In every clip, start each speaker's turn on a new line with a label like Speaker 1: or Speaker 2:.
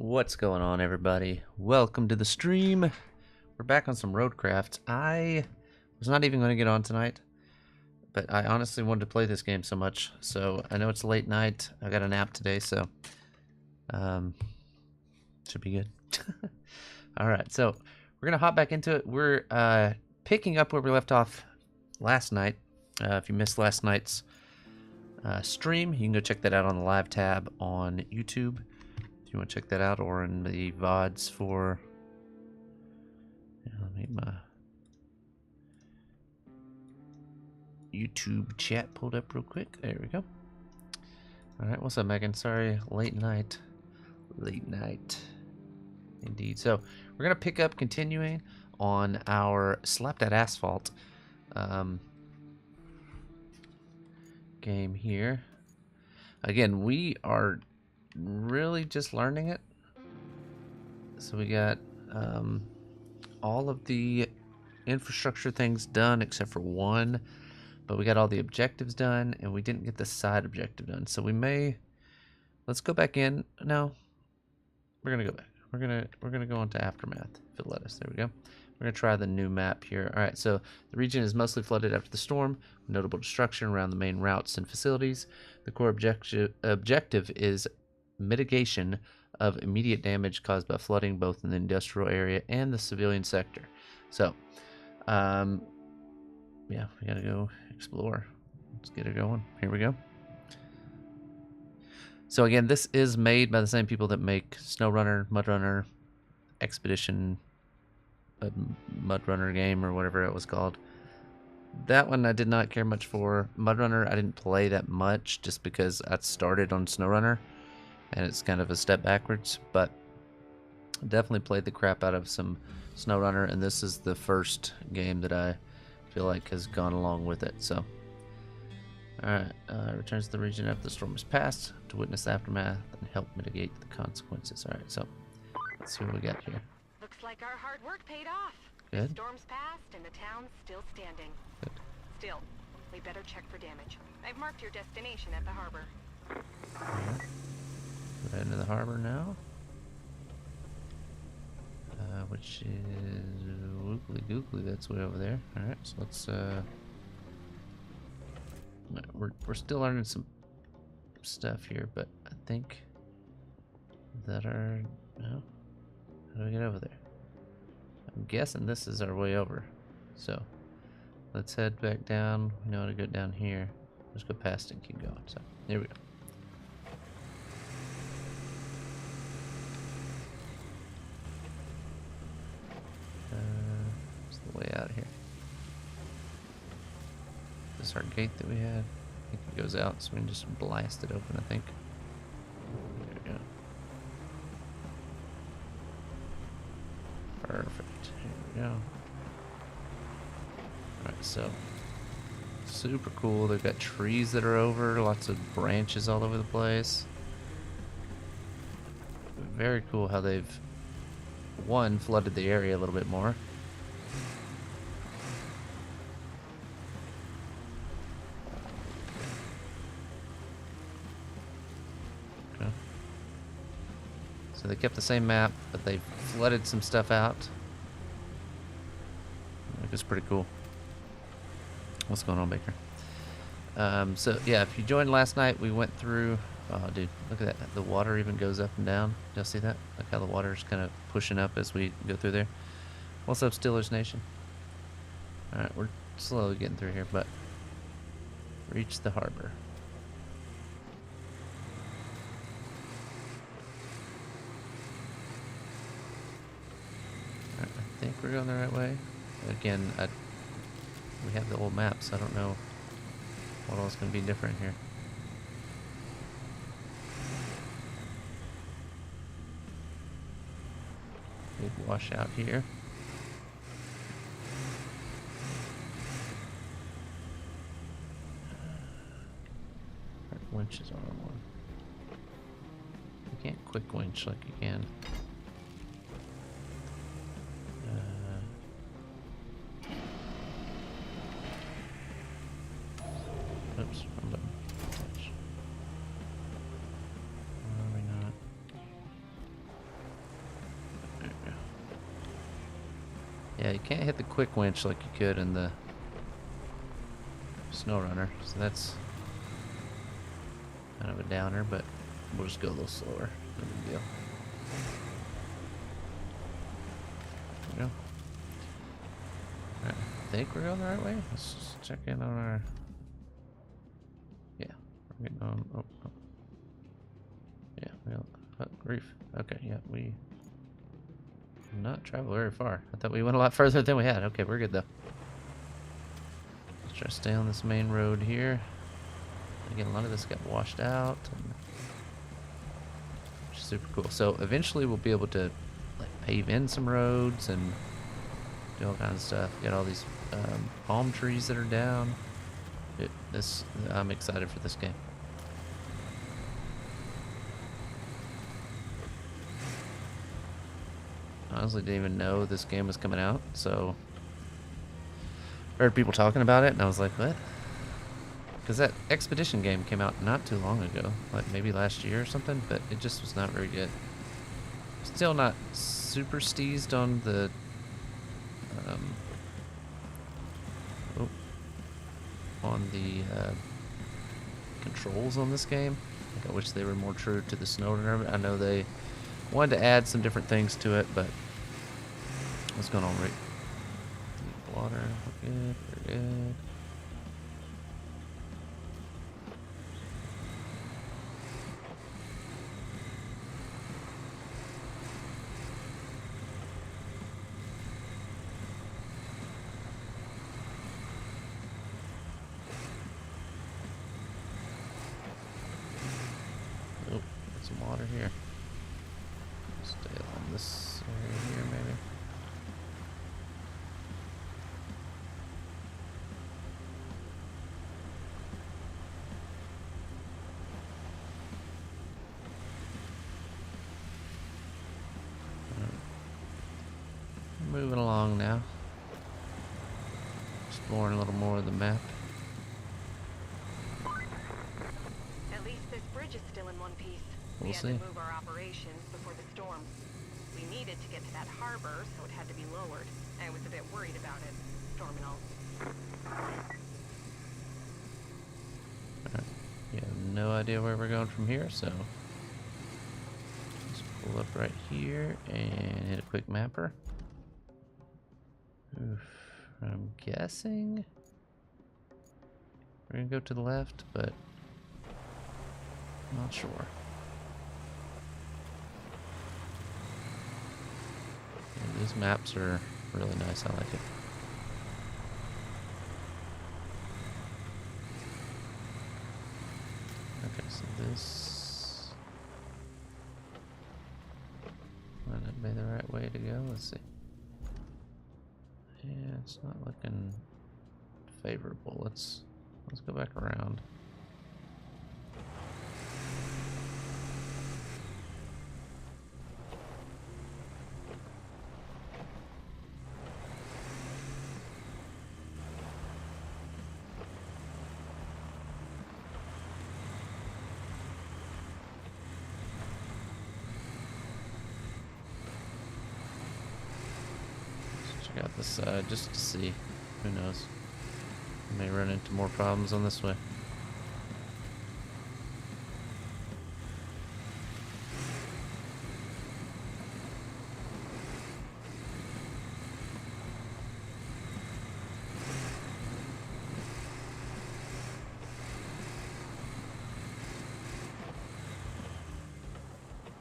Speaker 1: What's going on, everybody? Welcome to the stream. We're back on some Roadcraft. I was not even going to get on tonight, but I honestly wanted to play this game so much. So I know it's late night. I got a nap today, so should be good. All right, so we're gonna hop back into it. We're picking up where we left off last night. If you missed last night's stream, you can go check that out on the live tab on YouTube. If you want to check that out, or in the VODs for... let me get my YouTube chat pulled up real quick. There we go. Alright, what's up, Megan? Sorry, late night. Late night. Indeed. So, we're going to pick up continuing on our Slap That Asphalt game here. Again, we are really just learning it. So we got all of the infrastructure things done except for one, but we got all the objectives done and we didn't get the side objective done. So we may, let's go back in. No, we're gonna go back. We're gonna go into Aftermath if it let us. There we go. We're gonna try the new map here. All right, so the region is mostly flooded after the storm, with notable destruction around the main routes and facilities. The core objective is mitigation of immediate damage caused by flooding, both in the industrial area and the civilian sector. So, yeah, we gotta go explore. Let's get it going. Here we go. So again, this is made by the same people that make SnowRunner, MudRunner, Expedition, MudRunner game, or whatever it was called. That one I did not care much for. MudRunner I didn't play that much just because I started on SnowRunner and it's kind of a step backwards, but definitely played the crap out of some SnowRunner, and this is the first game that I feel like has gone along with it. So, alright, returns to the region after the storm is passed to witness the aftermath and help mitigate the consequences. Alright, so let's see what we got here.
Speaker 2: Looks like our hard work paid off.
Speaker 1: Good.
Speaker 2: The storm's passed and the town's still standing.
Speaker 1: Good.
Speaker 2: Still, we better check for damage. I've marked your destination at the harbor.
Speaker 1: Alright. We're heading to the harbor now. Which is woogly googly, that's way over there. Alright, so let's we're still learning some stuff here, but I think that our no. How do we get over there? I'm guessing this is our way over. So let's head back down. We know how to go down here. Let's go past and keep going. So here we go. It's the way out of here. This is our gate that we had. I think it goes out, so we can just blast it open, I think. There we go. Perfect. Here we go. Alright, so super cool. They've got trees that are over, lots of branches all over the place. Very cool how they've, one, flooded the area a little bit more. Okay. So they kept the same map, but they flooded some stuff out. It was pretty cool. What's going on, Baker? So yeah, if you joined last night, we went through. Oh, dude, look at that. The water even goes up and down. Y'all see that? Look how the water's kind of pushing up as we go through there. What's up, Steelers Nation? Alright, we're slowly getting through here, but reach the harbor. Alright, I think we're going the right way. Again, we have the old map, so I don't know what else is going to be different here. Big washout here. Winch is on one. You can't quick winch like you can. Oops, wrong button. Winch. Are we not? Yeah, you can't hit the quick winch like you could in the Snow Runner, so that's kind of a downer, but we'll just go a little slower. No big deal. There we go. Alright, I think we're going the right way. Let's just check in on our... Yeah, we're getting on... Oh, oh. Yeah, we got... Oh, grief. Okay, yeah, we... did not travel very far. I thought we went a lot further than we had. Okay, we're good though. Let's try to stay on this main road here. Again, a lot of this got washed out, and which is super cool. So eventually we'll be able to like pave in some roads and do all kinds of stuff. Got all these palm trees that are down. I'm excited for this game. I honestly didn't even know this game was coming out, so I heard people talking about it, and I was like, what? Because that Expedition game came out not too long ago, like maybe last year or something, but it just was not very good. Still not super steezed on the controls on this game. Like, I wish they were more true to the Snow Runner. I know they wanted to add some different things to it, but what's going on, Rick? Deep water, we're good, we're good. Water here. Stay along this area here, maybe. Moving along now. Exploring a little more of the map.
Speaker 2: At least this bridge is still in one piece.
Speaker 1: We'll see.
Speaker 2: We had to move our operations before the storm. We needed to get to that harbor, so it had to be lowered. I was a bit worried about it, storm and all.
Speaker 1: Alright. You have no idea where we're going from here, so let's pull up right here and hit a quick mapper. Oof. I'm guessing we're gonna go to the left, but I'm not sure. Yeah, these maps are really nice. I like it. Okay, so this might not be the right way to go. Let's see. Yeah, it's not looking favorable. Let's go back around. Check out this side just to see. Who knows? We may run into more problems on this way.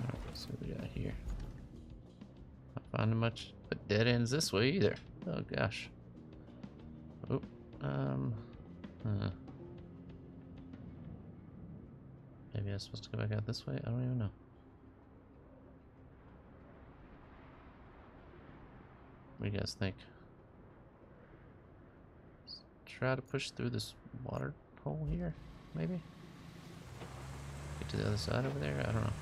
Speaker 1: Alright, so what we got here. Not finding much but dead ends this way either. Oh gosh. Oop. Maybe I'm supposed to go back out this way? I don't even know. What do you guys think? Let's try to push through this water hole here, maybe? Get to the other side over there? I don't know.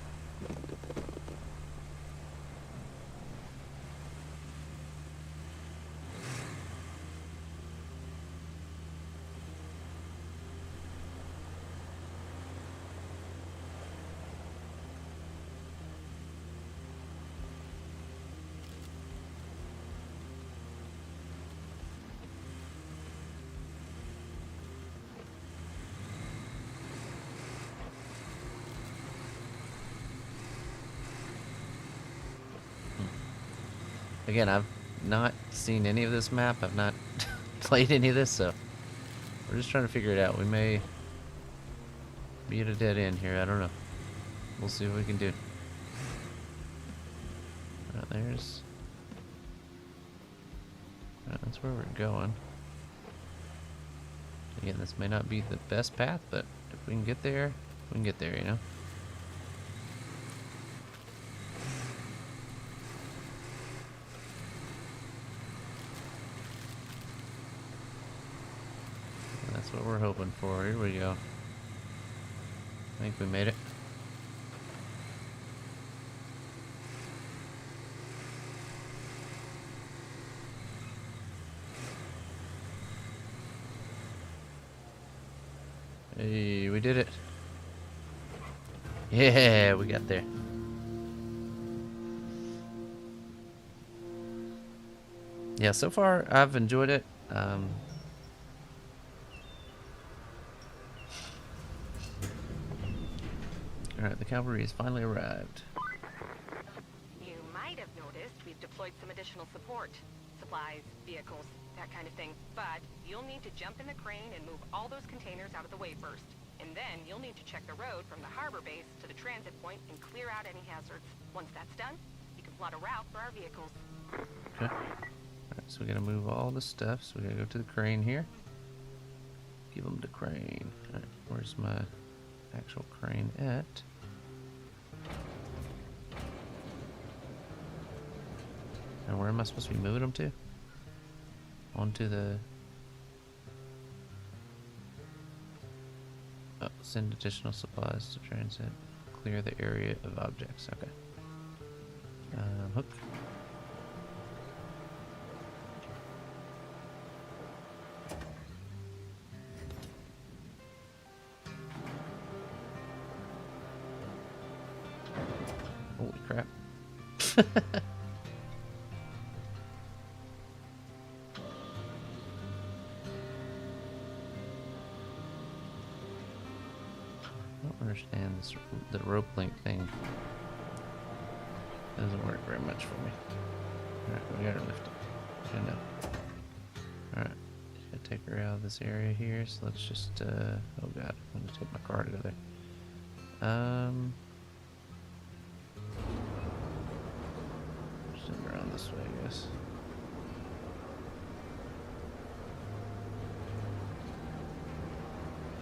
Speaker 1: Again, I've not seen any of this map. I've not played any of this, so we're just trying to figure it out. We may be at a dead end here. I don't know. We'll see what we can do. There's... that's where we're going. Again, this may not be the best path, but if we can get there, we can get there, you know? That's what we're hoping for. Here we go. I think we made it. Hey, we did it. Yeah, we got there. Yeah, so far I've enjoyed it. Alright, the cavalry has finally arrived.
Speaker 2: You might have noticed we've deployed some additional support. Supplies, vehicles, that kind of thing. But you'll need to jump in the crane and move all those containers out of the way first. And then you'll need to check the road from the harbor base to the transit point and clear out any hazards. Once that's done, you can plot a route for our vehicles.
Speaker 1: Okay. Alright, so we gotta move all the stuff. So we gotta go to the crane here. Give them the crane. Alright, where's my actual crane at? And where am I supposed to be moving them to? Onto the... oh, send additional supplies to transit. Clear the area of objects. Okay. Hook. Holy crap. I don't understand this. The rope link thing doesn't work very much for me. Alright, we gotta lift it. Good enough. Alright, gotta take her out of this area here. So let's just, oh god, I'm gonna take my car to go there. Send her around this way, I guess.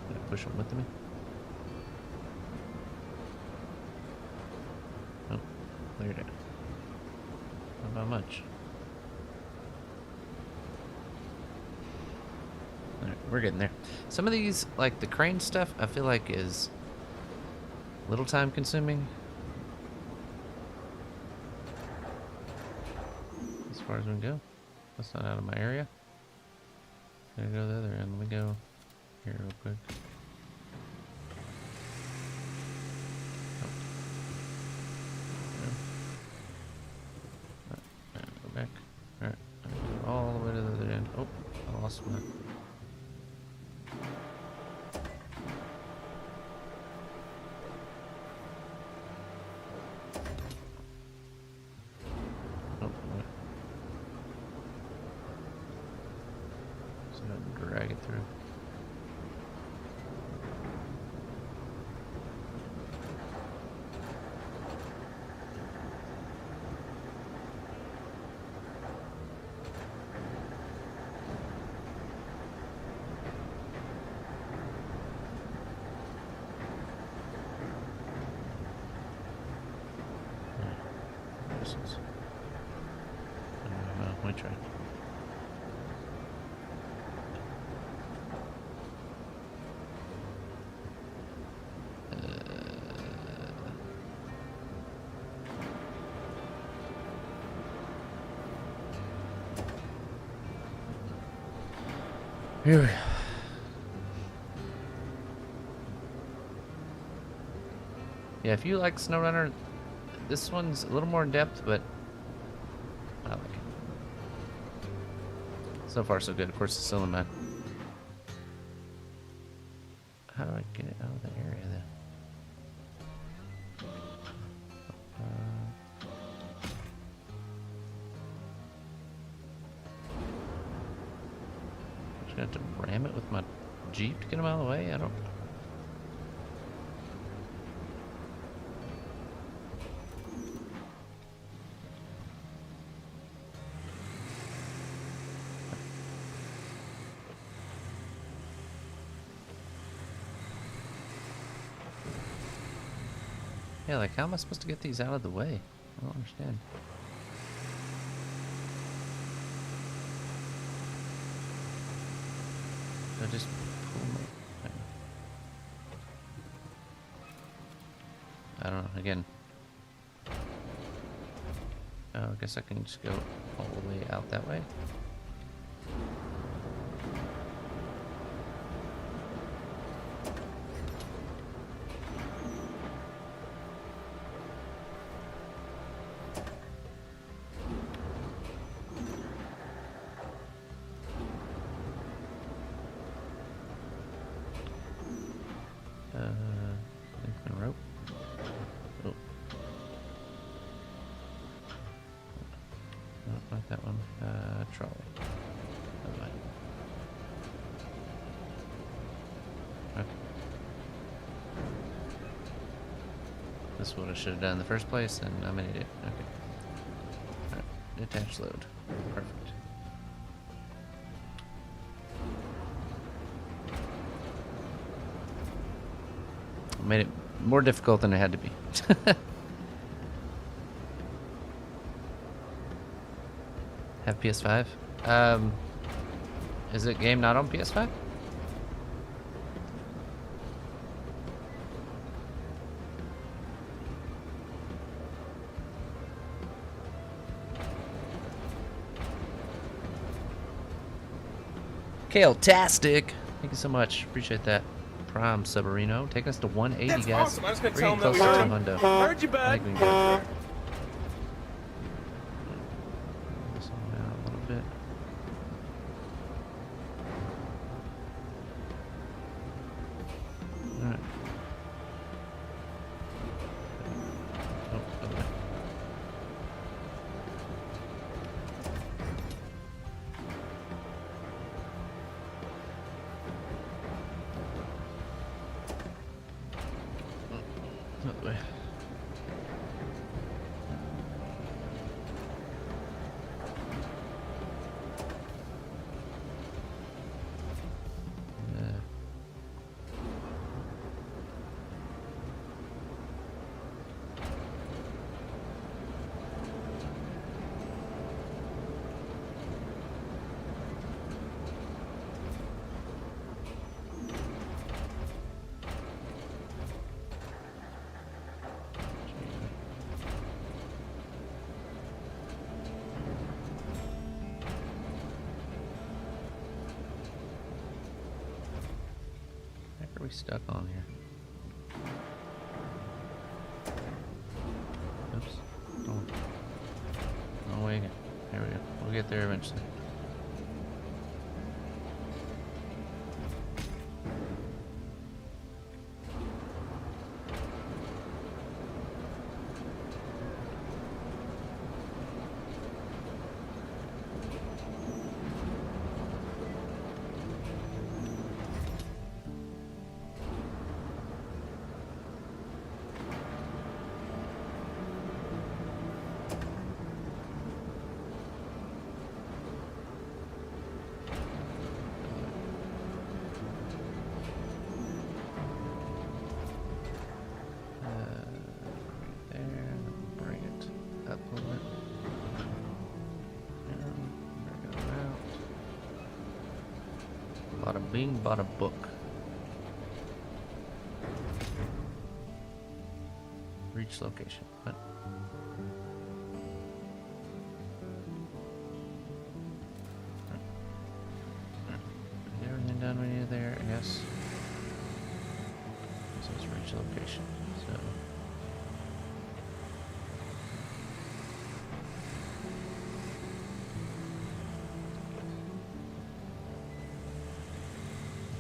Speaker 1: Gonna push them with me. Oh, cleared it. Not by much. Alright, we're getting there. Some of these, like the crane stuff, I feel like is a little time consuming. As far as we can go. That's not out of my area. Gotta go to the other end. Let me go here real quick. Go back. Alright. Go all the way to the other end. Oh, I lost my... oh, wait. So I can drag it through. We tried. Here we go. Yeah, if you like SnowRunner, this one's a little more in depth, but I like it. So far, so good. Of course, it's still in my... how do I get it out of the area then? Just gonna have to ram it with my Jeep to get him out of the way? I don't... Yeah, like, how am I supposed to get these out of the way? I don't understand. Do I just pull my... I don't know, again. Oh, I guess I can just go all the way out that way. Lengthen rope. Oh. No, not that one. Trolley. Never mind. Okay. This is what I should have done in the first place, and I'm an idiot. Okay. Alright. Detach load. Perfect. Made it more difficult than it had to be. Have PS5? Is it game not on PS5? Kale-tastic! Thank you so much. Appreciate that. Prime Submarino. Taking us to 180,
Speaker 3: That's
Speaker 1: guys.
Speaker 3: awesome. I was gonna
Speaker 1: We're
Speaker 3: tell
Speaker 1: getting
Speaker 3: him
Speaker 1: close
Speaker 3: that
Speaker 1: to
Speaker 3: we
Speaker 1: 200.
Speaker 3: heard you,
Speaker 1: I
Speaker 3: bud.
Speaker 1: think we can get there. This one down a little bit. Alright. Oh, okay. Other way. Heck are we stuck on here? Oops. Oh, wait. There we go. We'll get there eventually. Bada bing, bada book. Reach location. What? Is everything done when you're there? Yes. So it's reach location. So.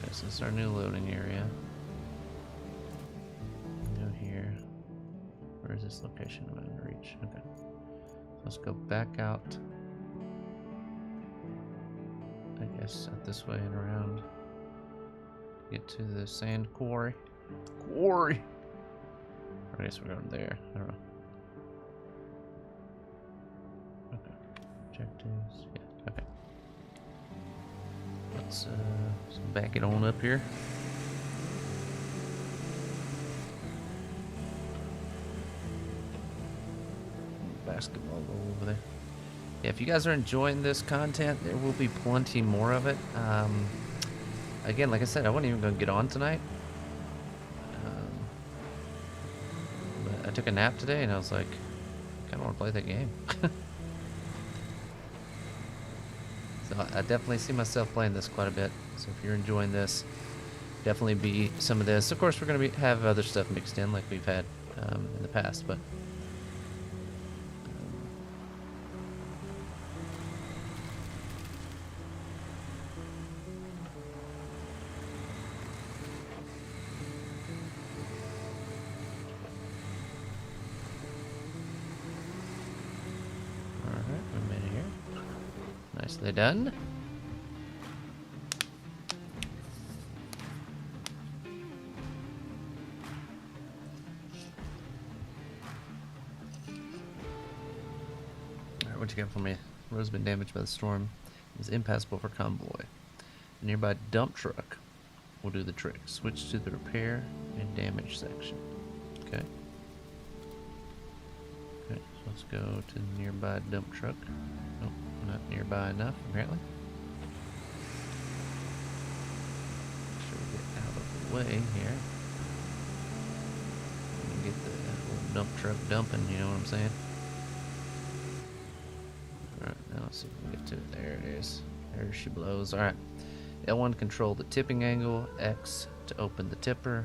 Speaker 1: This is our new loading area. Go here. Where is this location I'm going to reach? Okay. Let's go back out I guess out this way and around. Get to the sand quarry. Quarry! Or I guess we're going there. I don't know. Okay. Objectives. Yeah, okay. Let's back it on up here. Basketball goal over there. Yeah, if you guys are enjoying this content, there will be plenty more of it. Again, like I said, I wasn't even going to get on tonight. But I took a nap today, and I was like, I kind of want to play that game. So I definitely see myself playing this quite a bit. So if you're enjoying this, definitely be some of this. Of course, we're going to have other stuff mixed in like we've had in the past, but nicely done. Alright, what you got for me? Road's been damaged by the storm. It's impassable for convoy. A nearby dump truck will do the trick. Switch to the repair and damage section. Okay. Okay, so let's go to the nearby dump truck. Nope, not nearby enough, apparently. Make sure we get out of the way here. And get the little dump truck dumping, you know what I'm saying? Alright, now let's see if we can get to it. There it is. There she blows. Alright. L1 control the tipping angle, X to open the tipper,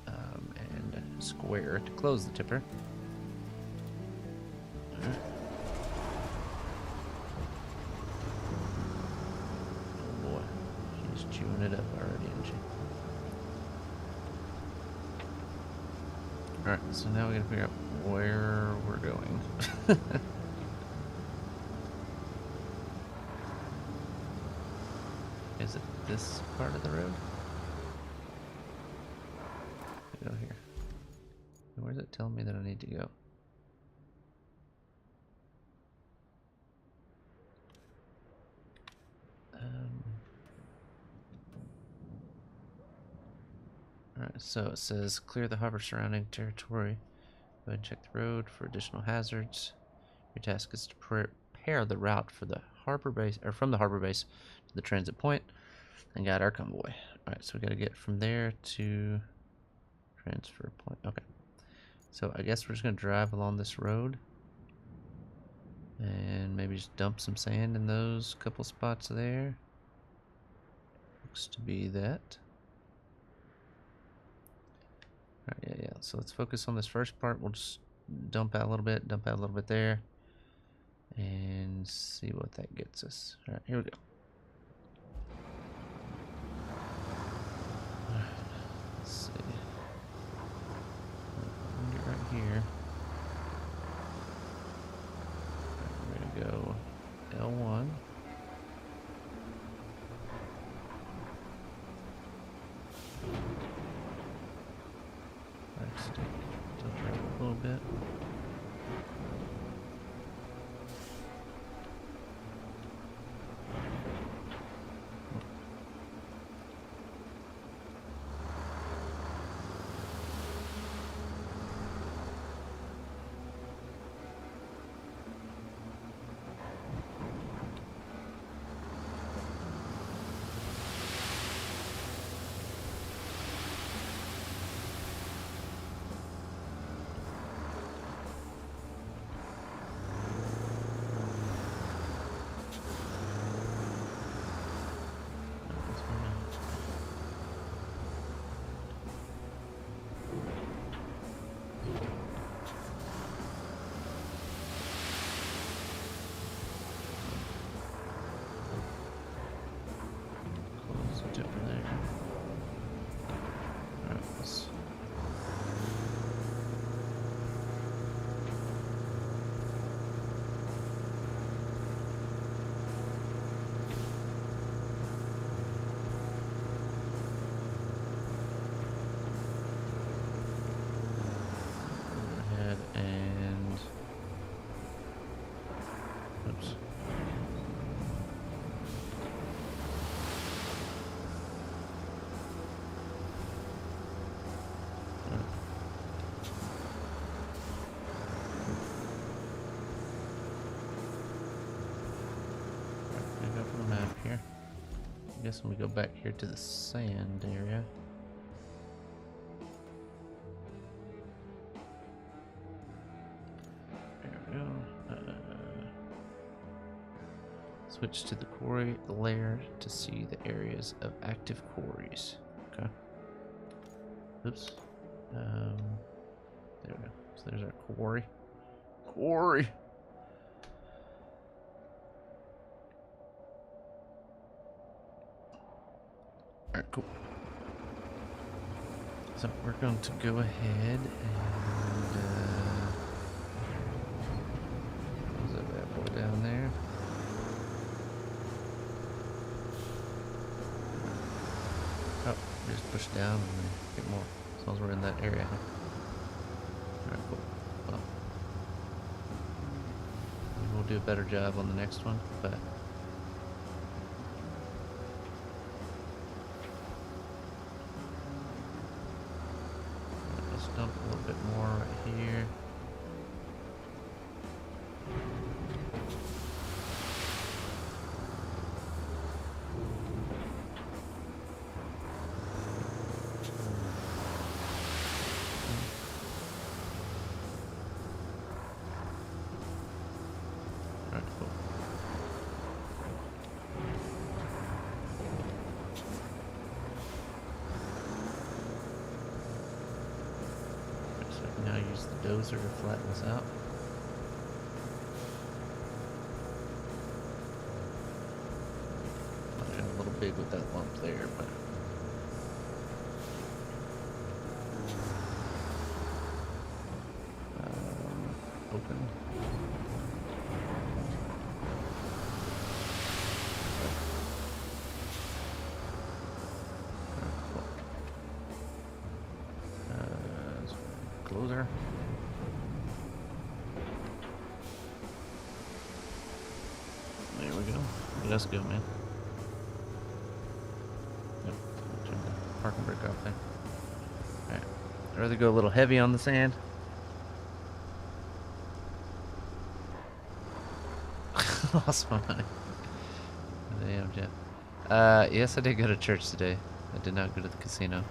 Speaker 1: and square to close the tipper. Alright. Oh boy, she's chewing it up already, isn't she? Alright, so now we gotta figure out where we're going. Is it this part of the road? Go here. Where does it tell me that I need to go? Alright, so it says clear the harbor surrounding territory. Go ahead and check the road for additional hazards. Your task is to prepare the route for the harbor base, or from the harbor base to the transit point, and guide our convoy. Alright, so we gotta get from there to transfer point. Okay. So I guess we're just gonna drive along this road and maybe just dump some sand in those couple spots there. Looks to be that. Alright, yeah. So let's focus on this first part. We'll just dump out a little bit there, and see what that gets us. Alright, here we go. Alright, let's see. Get right here. Alright, we're gonna go L1. Right stick, tilt right a little bit. Oops. Pick up on the map here. I guess when we go back here to the sand area. There we go. Switch to the quarry layer to see the areas of active quarries. Okay. Oops. There we go. So there's our quarry. Quarry! Alright, cool. So we're going to go ahead and close that bad boy down there. Oh, just push down and then get more. As long as we're in that area. Alright, cool. Well, maybe we'll do a better job on the next one, but let's dump a little bit more right here. Alright, cool. So I can now use the dozer to flatten this out. I got a little big with that lump there, but open. Closer. There we go. Let's go, man. Yep. Turn the parking brake off there. Alright. I'd rather go a little heavy on the sand. Lost my money. Damn, Jeff. Yes, I did go to church today. I did not go to the casino.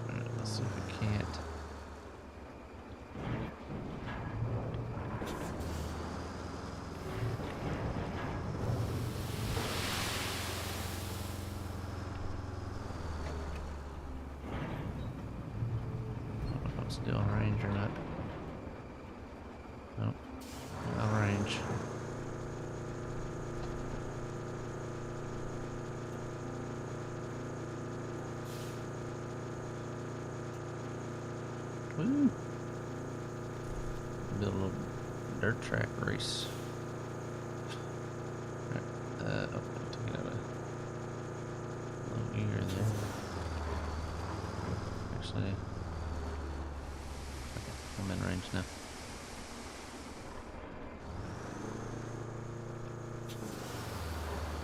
Speaker 1: Alright, let's see if we can't. Still on range or not? Nope. On range. Woo! Build a little dirt track race. Alright, oh, I took it out of low gear there. Actually, I'm in range now.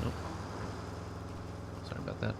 Speaker 1: Nope. Sorry about that.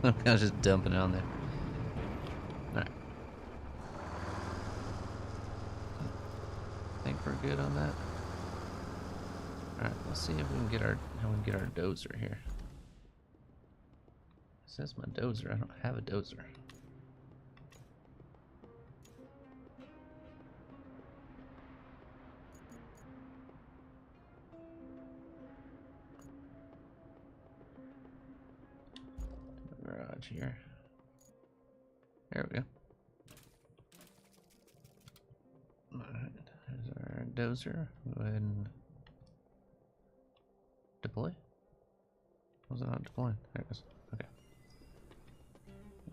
Speaker 1: I'm kind of just dumping it on there. Alright. I think we're good on that. Alright, let's see if we can get our how we can get our dozer here. It says my dozer. I don't have a dozer. garage here. There we go. Alright, there's our dozer. Go ahead and deploy. Was it not deploying? There it goes. Okay.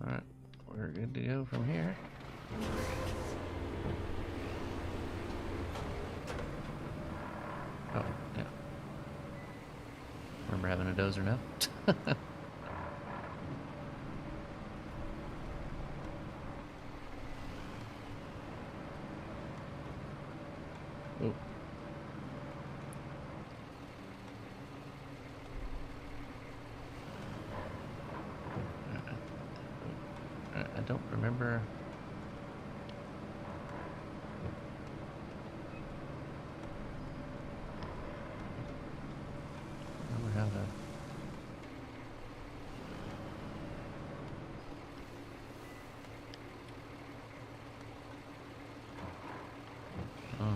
Speaker 1: Alright, we're good to go from here. Oh, yeah. Remember having a dozer now? Oh. I don't remember. How to. Oh. I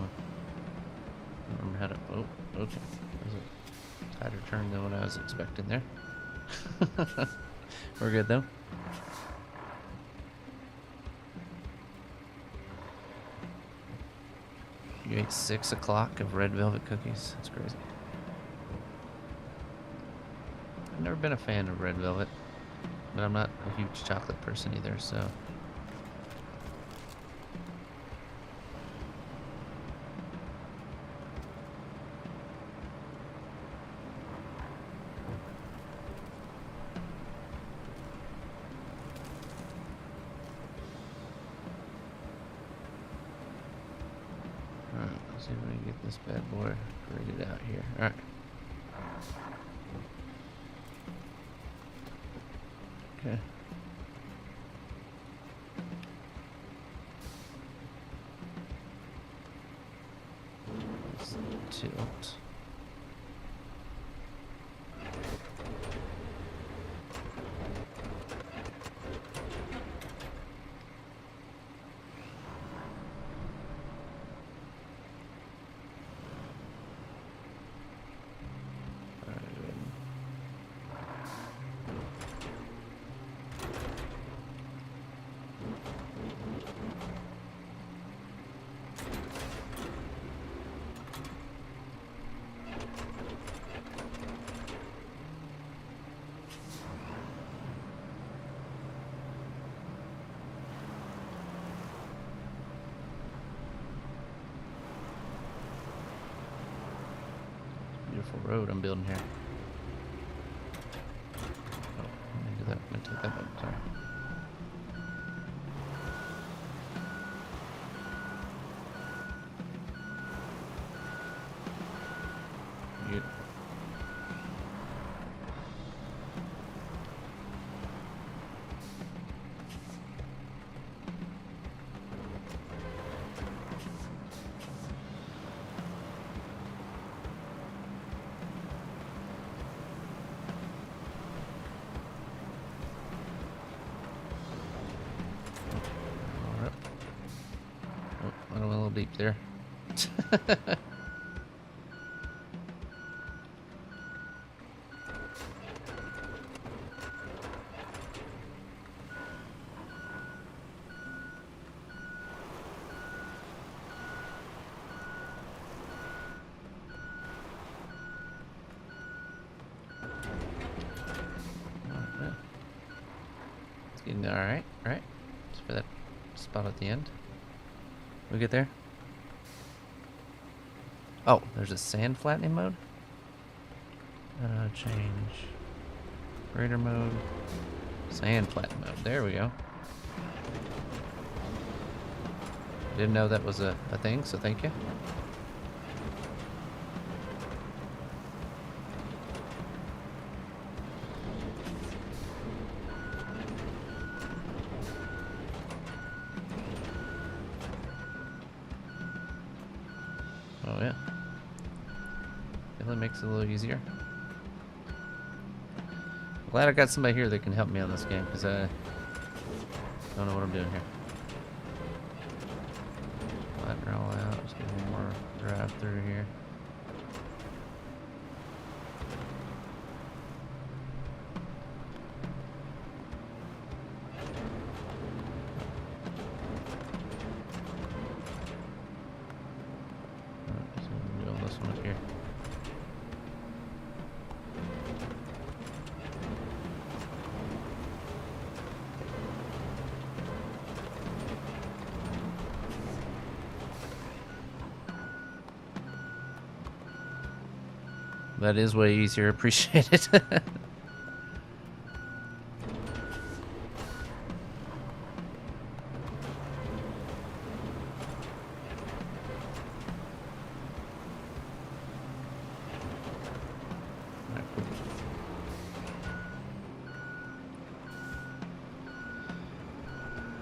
Speaker 1: don't remember how to. Oh, okay. That was a tighter turn than what I was expecting there. We're good though. You ate 6 o'clock of red velvet cookies. That's crazy. I've never been a fan of red velvet, but I'm not a huge chocolate person either, so. Alright, let's see if we can get this bad boy rated out here. Alright. Okay. Let's tilt. Beautiful road I'm building here. Oh, I'm gonna do that. I'm gonna take that back. Sorry. Good. I went a little deep there. It's getting alright, right? Just for that spot at the end. We get there? Oh, there's a sand flattening mode? Change. Grader mode. Sand flatten mode. There we go. Didn't know that was a thing, so thank you. Oh yeah. Definitely makes it a little easier. Glad I got somebody here that can help me on this game, because I don't know what I'm doing here. Flatten her all out. Just get one more drive through here. one up here. That is way easier. Appreciate it.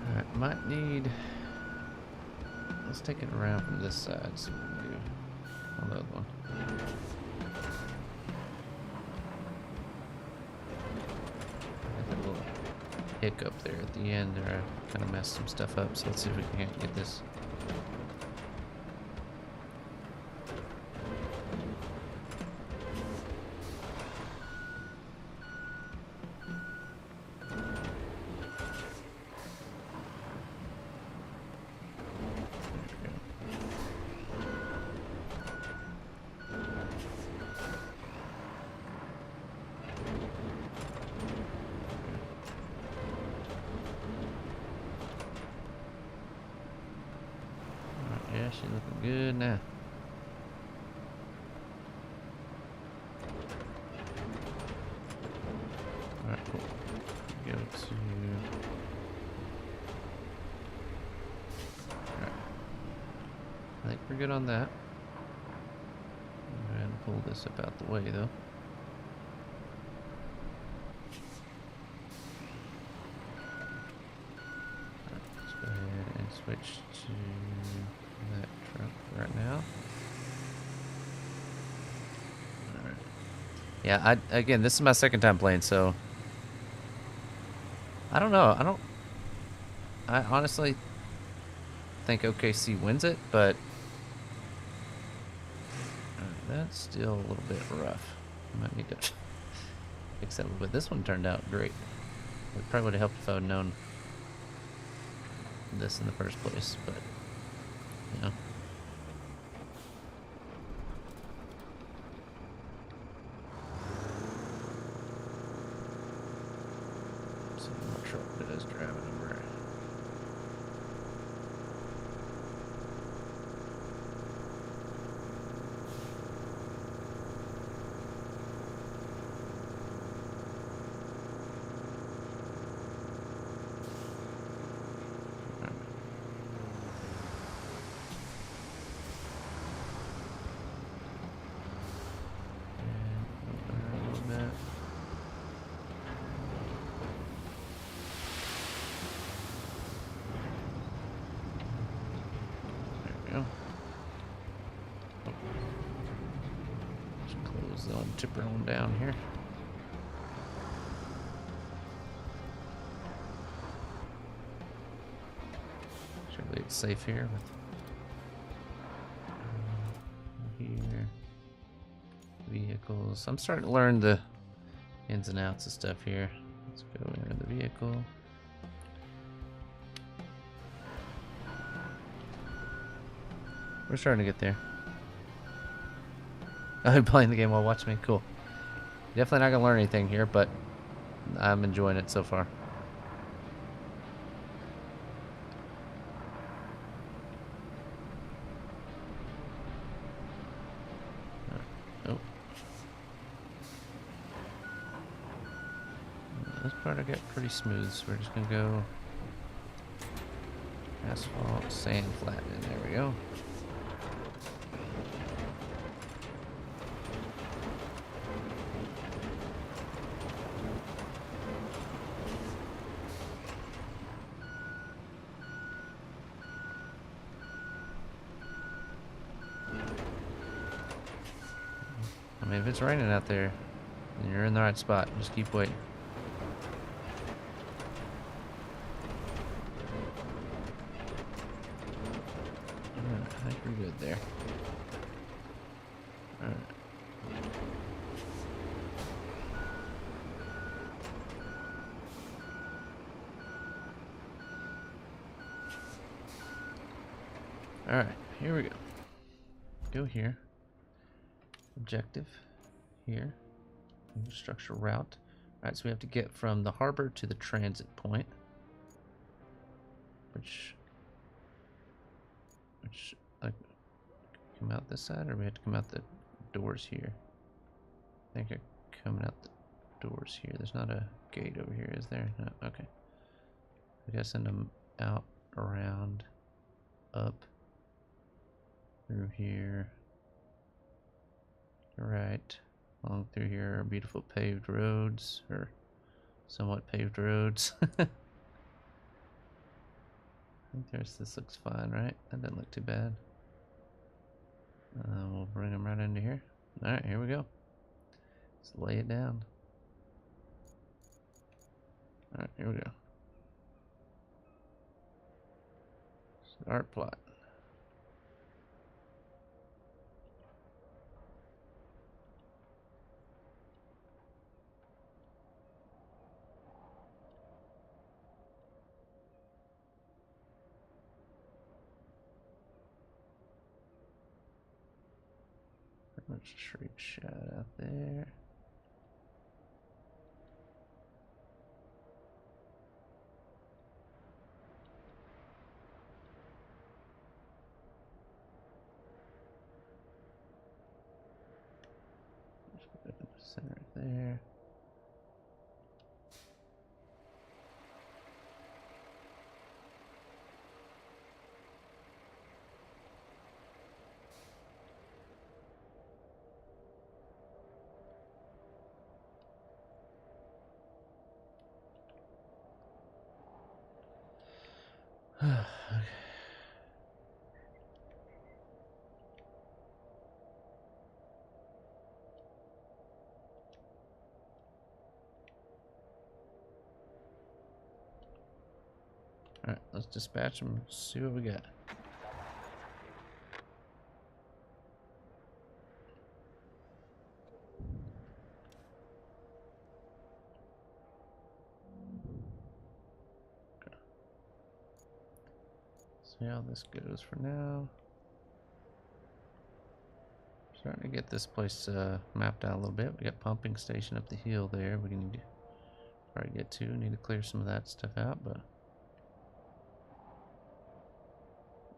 Speaker 1: Alright, might need... Let's take it around from this side, see what we can do on the other one. Had a little hiccup there at the end there. I kind of messed some stuff up, so let's see if we can't get this. Yeah, she's looking good now. Alright, cool. Go to... Alright. I think we're good on that. Go ahead and pull this up out the way, though. Alright, let's go ahead and switch to that truck right now. Alright. Yeah, again, this is my second time playing, so I don't know. I honestly think OKC wins it, but that's still a little bit rough. I might need to fix that a little bit. This one turned out great. It probably would have helped if I would known this in the first place, but you know. See what truck does driving over. Tipper on down here. Surely it's safe here with here vehicles. I'm starting to learn the ins and outs of stuff here. Let's go into the vehicle. We're starting to get there. I'm playing the game while watching me. Cool. Definitely not gonna learn anything here, but I'm enjoying it so far. Oh. This part I got pretty smooth, so we're just gonna go asphalt, sand, flattening. There we go. I mean, if it's raining out there, then you're in the right spot. Just keep waiting. Alright, I think we're good there. Alright. Alright, here we go. Go here. objective here. Infrastructure route. Alright, so we have to get from the harbor to the transit point. Which like come out this side, or we have to come out the doors here? I think I'm coming out the doors here. There's not a gate over here, is there? No, okay. I gotta send them out, around, up, through here. Right. Along through here are beautiful paved roads, or somewhat paved roads. I think this looks fine, right? That doesn't look too bad. We'll bring them right into here. Alright, here we go. Let's lay it down. Alright, here we go. Start plot. Pretty much a straight shot out there. Center there. Okay. Alright, let's dispatch them, see what we got. Okay. See how this goes for now. Starting to get this place mapped out a little bit. We got pumping station up the hill there. We need to probably get to. Need to clear some of that stuff out, but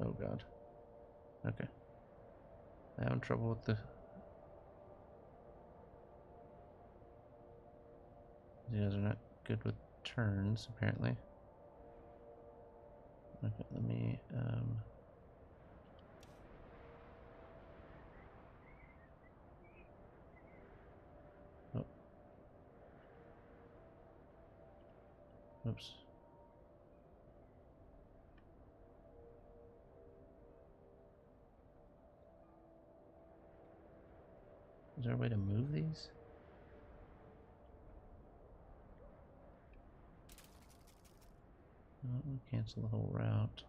Speaker 1: oh god. Okay. Having trouble with the. You guys are not good with turns, apparently. Okay, let me oh. Oops. Is there a way to move these? Oh, we'll cancel the whole route.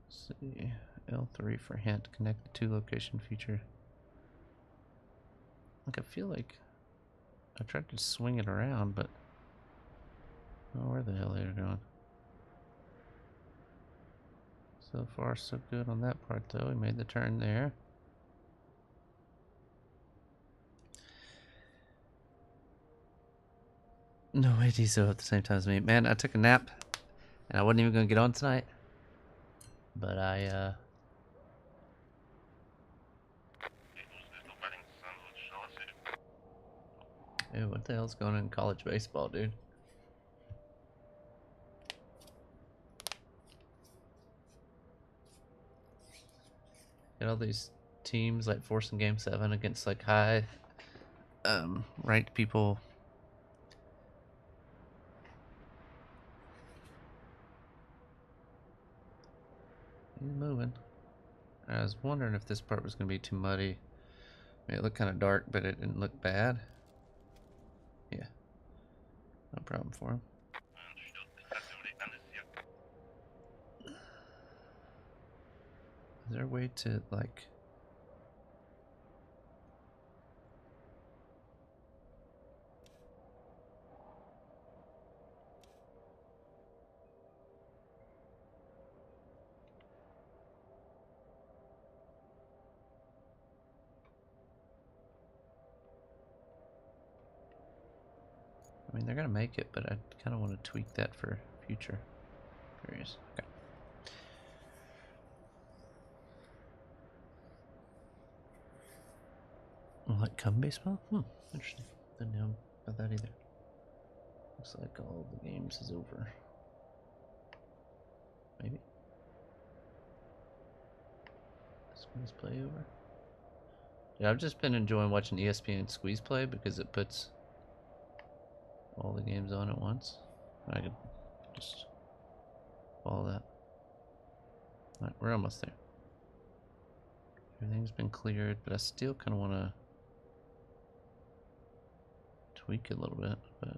Speaker 1: Let's see. L3 for hint. Connect the two location feature. Like, I feel like I tried to swing it around, but oh, where the hell are they going? So far, so good on that part, though. We made the turn there. No way, Diesel at the same time as me. Man, I took a nap, and I wasn't even going to get on tonight. But I, Ew, what the hell's going on in college baseball, dude? Got all these teams like forcing Game 7 against like high ranked people. He's moving. I was wondering if this part was going to be too muddy. I mean, it looked kind of dark, but it didn't look bad. Yeah. No problem for him. Is there a way to, like... I mean, they're gonna make it, but I kind of want to tweak that for future periods. Okay. Like come baseball? Interesting. Didn't know about that either. Looks like all the games is over. Maybe. Squeeze play over. Yeah, I've just been enjoying watching ESPN Squeeze play because it puts all the games on at once. I could just follow that. Alright, we're almost there. Everything's been cleared, but I still kind of want to tweak it a little bit, but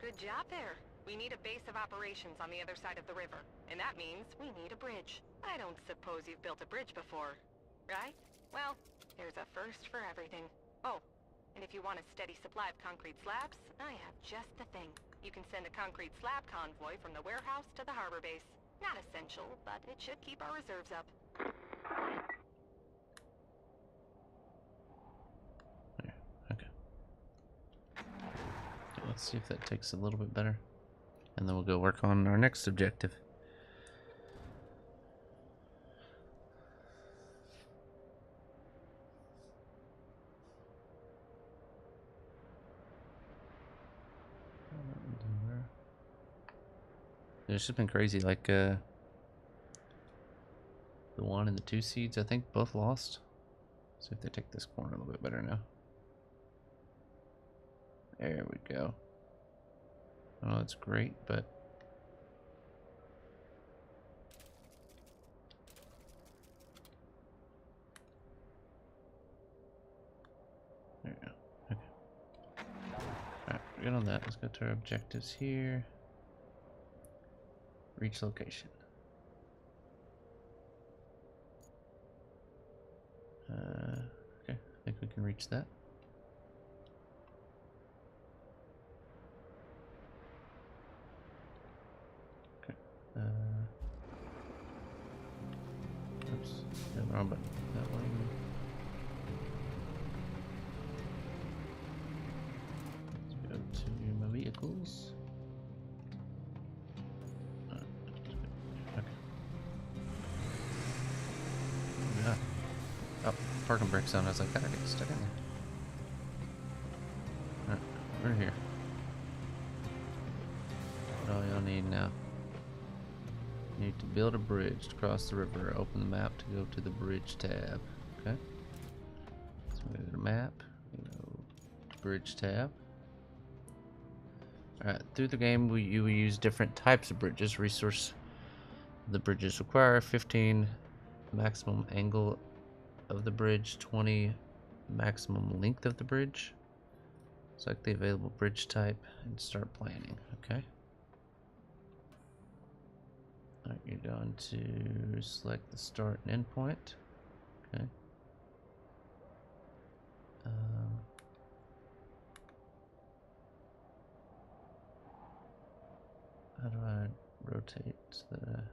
Speaker 2: Good job there. We need a base of operations on the other side of the river, and that means we need a bridge. I don't suppose you've built a bridge before, right? Well, there's a first for everything. Oh, and if you want a steady supply of concrete slabs, I have just the thing. You can send a concrete slab convoy from the warehouse to the harbor base. Not essential, but it should keep our reserves up.
Speaker 1: there. Okay. Let's see if that takes a little bit better. And then we'll go work on our next objective. It's just been crazy, like the 1 and the 2 seeds I think both lost. See if they take this corner a little bit better now. There we go. Oh, that's great, but there we go. Okay. Alright, we're good on that. Let's go to our objectives here. Reach location. Okay, I think we can reach that. Okay. Oops, the wrong button. That one. Let's go to my vehicles. Okay. Yeah. Oh, parking brakes on. I was like, I gotta get stuck in there. Alright, we're here. What all y'all need now? You need to build a bridge to cross the river. Open the map to go to the bridge tab. Okay. So we go to map. We go bridge tab. Alright, through the game you will use different types of bridges. Resource the bridges require 15 maximum angle of the bridge, 20 maximum length of the bridge. Select the available bridge type and start planning. Okay. Alright, you're going to select the start and end point. Okay. How do I rotate the?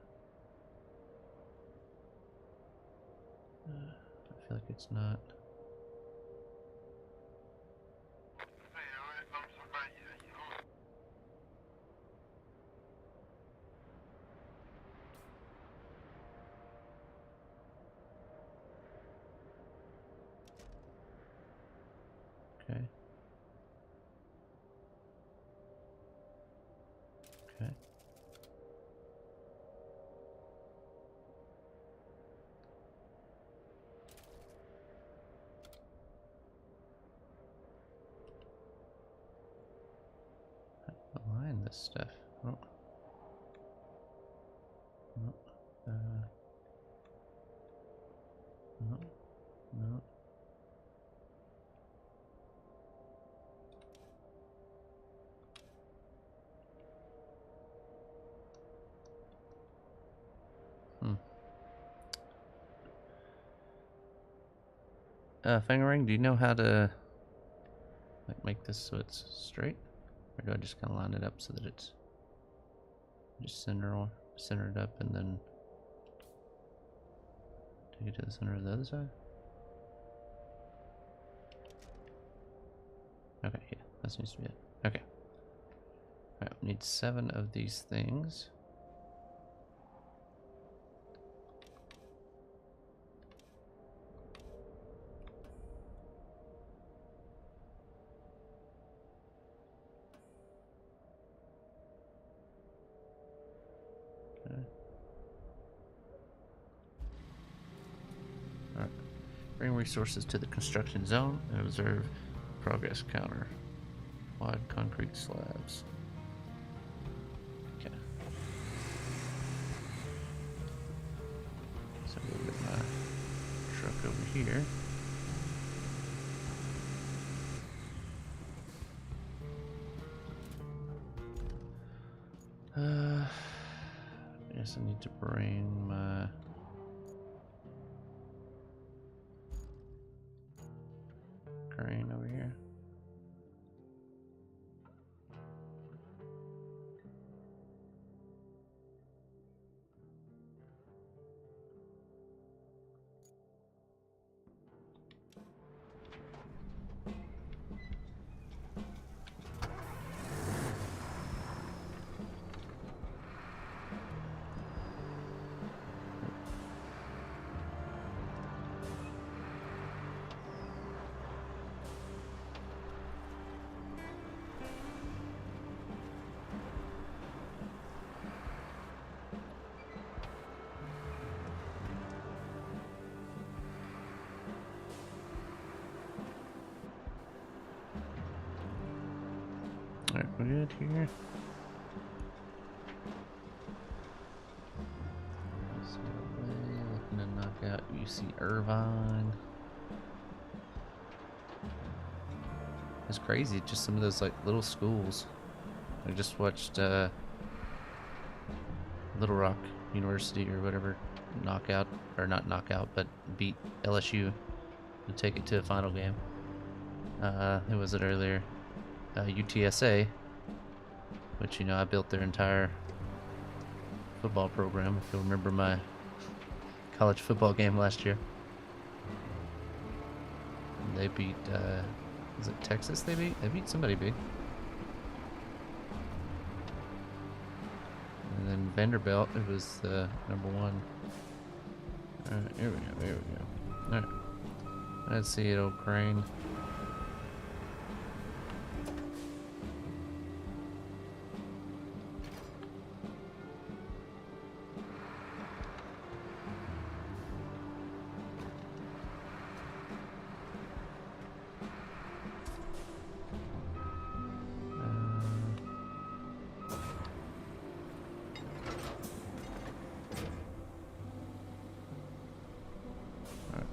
Speaker 1: I feel like it's not. Okay. Okay. Align this stuff. Oh. No. No. No. Fingering, do you know how to like make this so it's straight? Or do I just kind of line it up so that it's just center it up and then Take it to the center of the other side. Okay, yeah, that seems to be it. Okay. Alright, we need 7 of these things. Okay. Alright. Bring resources to the construction zone and observe progress counter. Wide concrete slabs. Okay. So we'll get my truck over here. I guess I need to bring my crane over here. Alright, we're good here. This way, looking to knock out UC Irvine. It's crazy, just some of those like little schools. I just watched Little Rock University or whatever knockout, or not knockout, but beat LSU to take it to a final game. Who was it earlier? UTSA, which, you know, I built their entire football program, if you'll remember my college football game last year. And they beat, was it Texas they beat? They beat somebody big. And then Vanderbilt, it was number 1. Alright, here we go, here we go. Alright. Let's see it, old crane.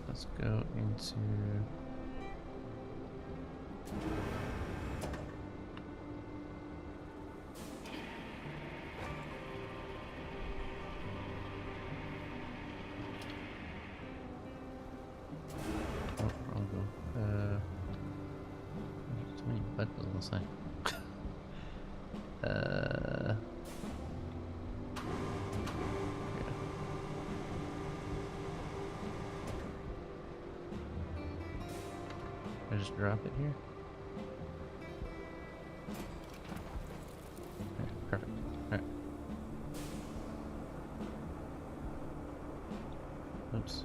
Speaker 1: Let's go into wrong go. Too many buttons on the side. I just drop it here. Okay, perfect. Alright. Oops.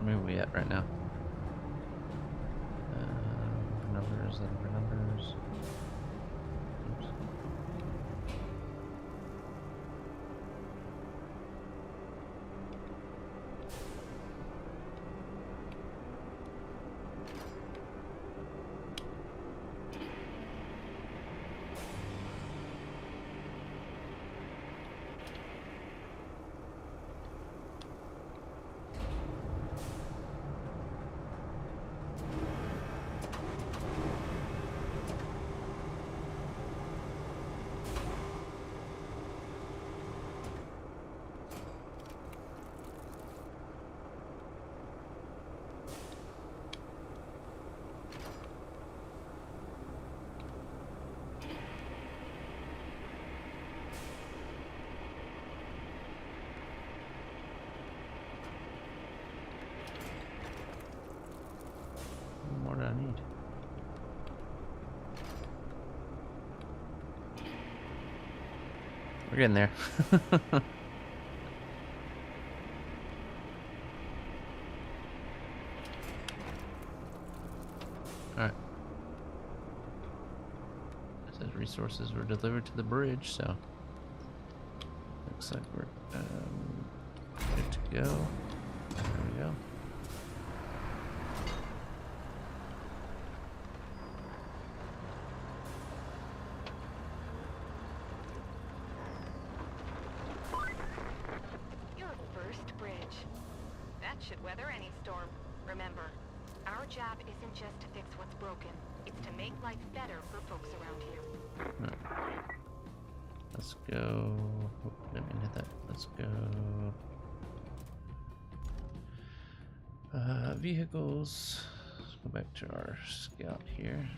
Speaker 1: Where are we at right now? Numbers, numbers. Oops. What more do I need? We're getting there. Alright. It says resources were delivered to the bridge, so looks like we're good to go. There we go.
Speaker 2: Your first bridge. That should weather any storm. Remember, our job isn't just to fix what's broken. It's to make life better for folks around here.
Speaker 1: Right. Let's go. Oh, didn't mean to hit that. Let's go. Vehicles. Let's go back to our scout here.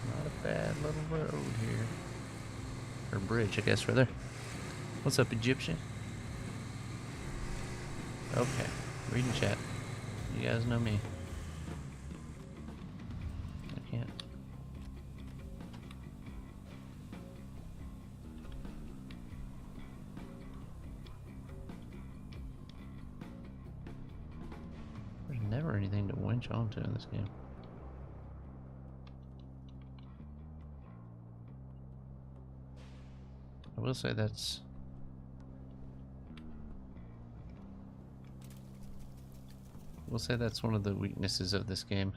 Speaker 1: Not a bad little road here. Or bridge, I guess, rather. What's up, Egyptian? Okay. Reading chat. You guys know me. I can't. There's never anything to winch onto in this game. I will say that's... We'll say that's one of the weaknesses of this game.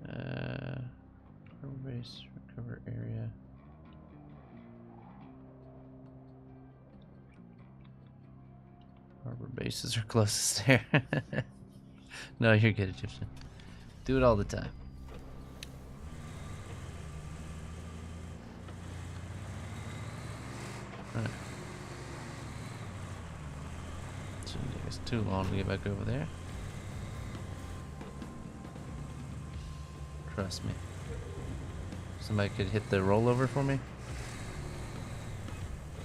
Speaker 1: Recover base, recover area. Harbor bases are closest there. No, you're good, Egyptian. Do it all the time. Alright. Shouldn't take us too long to get back over there. Trust me. Somebody could hit the rollover for me.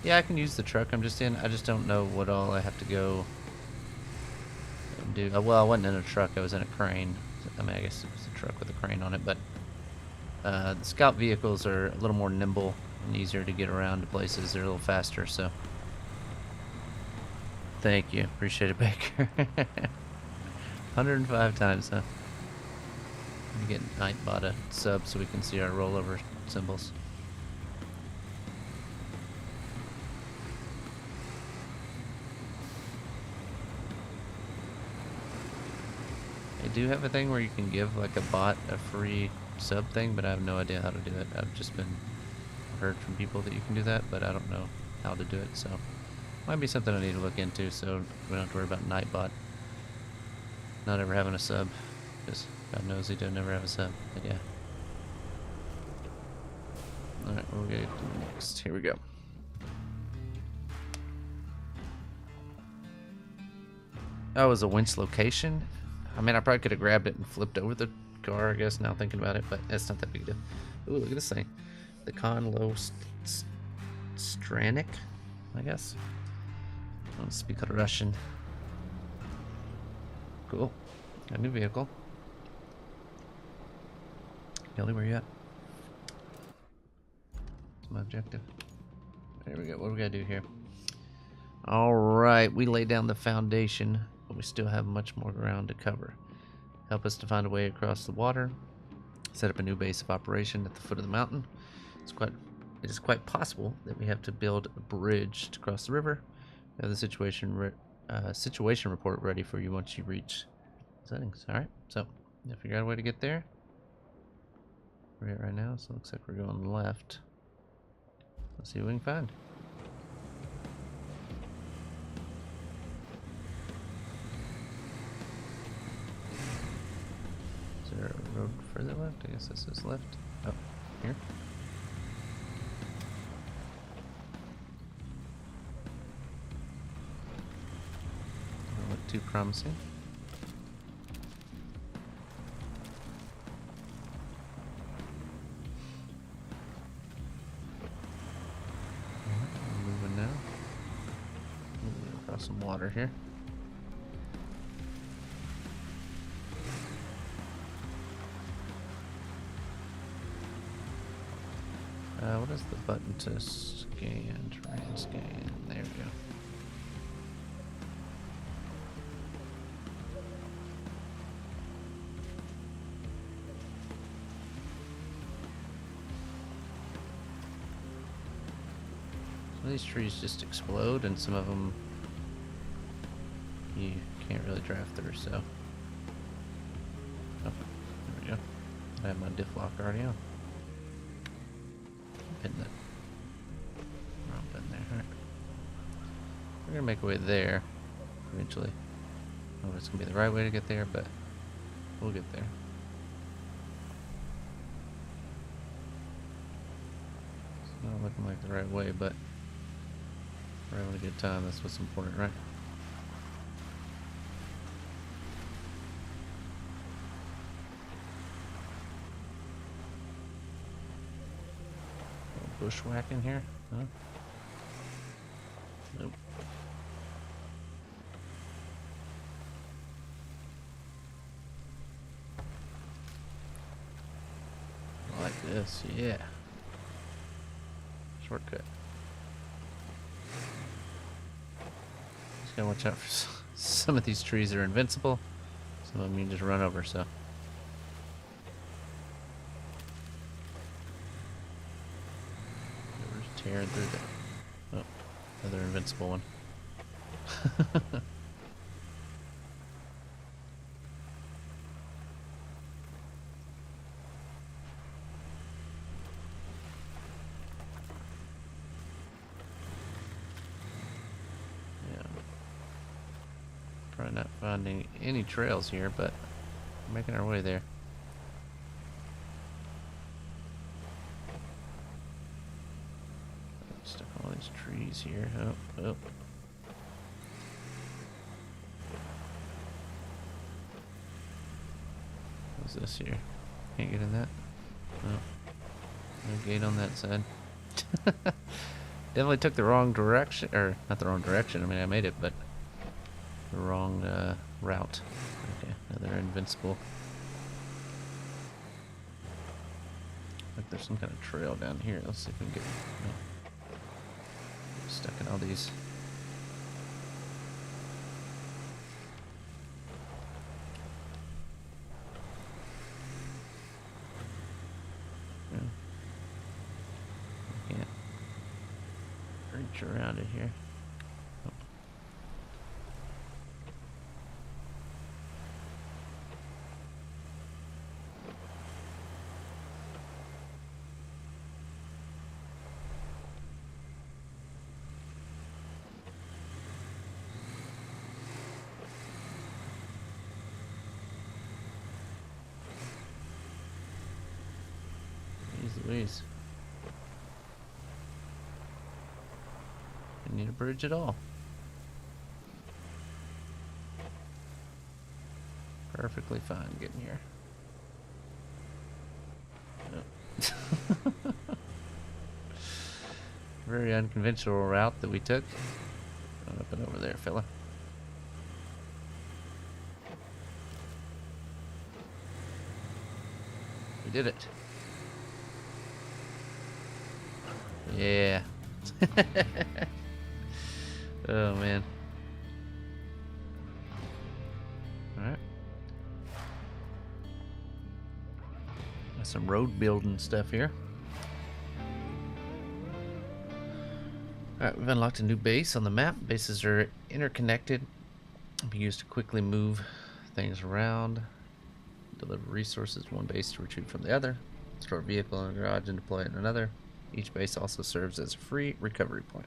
Speaker 1: Yeah, I can use the truck I'm just in. I just don't know what all I have to go and do. Well, I wasn't in a truck. I was in a crane. I mean, I guess it was a truck with a crane on it. But the scout vehicles are a little more nimble and easier to get around to places. They're a little faster, so... Thank you. Appreciate it, Baker. 105 times, huh? Let me get Nightbot a sub so we can see our rollover symbols. I do have a thing where you can give like a bot a free sub thing, but I have no idea how to do it. I've just been heard from people that you can do that, but I don't know how to do it, so might be something I need to look into so we don't have to worry about Nightbot not ever having a sub, because God knows he don't never have a sub, but yeah. Alright, we'll get next. Here we go. Oh, it was a winch location? I mean, I probably could have grabbed it and flipped over the car, I guess, now thinking about it, but it's not that big a deal. Ooh, look at this thing. The Convoy Stranic, I guess. I don't speak Russian. Cool. A new vehicle. Kelly, where you at? my objective. There we go. What do we gotta do here? Alright, we laid down the foundation, but we still have much more ground to cover. Help us to find a way across the water. Set up a new base of operation at the foot of the mountain. It is quite possible that we have to build a bridge to cross the river. We have the situation report ready for you once you reach settings. Alright, so I figured out a way to get there. We're at right now, so it looks like we're going left. Let's see what we can find. Is there a road further left? I guess this is left. Oh, here. Doesn't look too promising. We're moving now. Moving across some water here. What is the button to scan? Try and scan. There we go. Some of these trees just explode, and some of them you can't really drive through, so. Oh, there we go. I have my diff lock already on. Pin that. Wrong button there. Alright. We're gonna make a way there eventually. I don't know if it's gonna be the right way to get there, but we'll get there. It's not looking like the right way, but we're having a good time. That's what's important, right? Bushwhacking here? Huh? Nope. Like this, yeah. Shortcut. Just gotta watch out for some of these trees are invincible. Some of them you can just run over, so. Tearing through there. Oh, another invincible one. Yeah. Probably not finding any trails here, but we're making our way there. Stuck all these trees here. Oh, oh. What's this here? Can't get in that? No. No gate on that side. Definitely took the wrong direction. Or, not the wrong direction. I mean, I made it, but the wrong route. Okay, another invincible. Like there's some kind of trail down here. Let's see if we can get. No. Stuck in all these. Yeah. Can't reach around it here. Oh. Louise. Didn't need a bridge at all. Perfectly fine getting here. Nope. Very unconventional route that we took. Up and over there, fella. We did it. Yeah. Oh man. Alright. Got some road building stuff here. Alright, we've unlocked a new base on the map. Bases are interconnected. Be used to quickly move things around. Deliver resources one base to retrieve from the other. Store a vehicle in a garage and deploy it in another. Each base also serves as a free recovery point.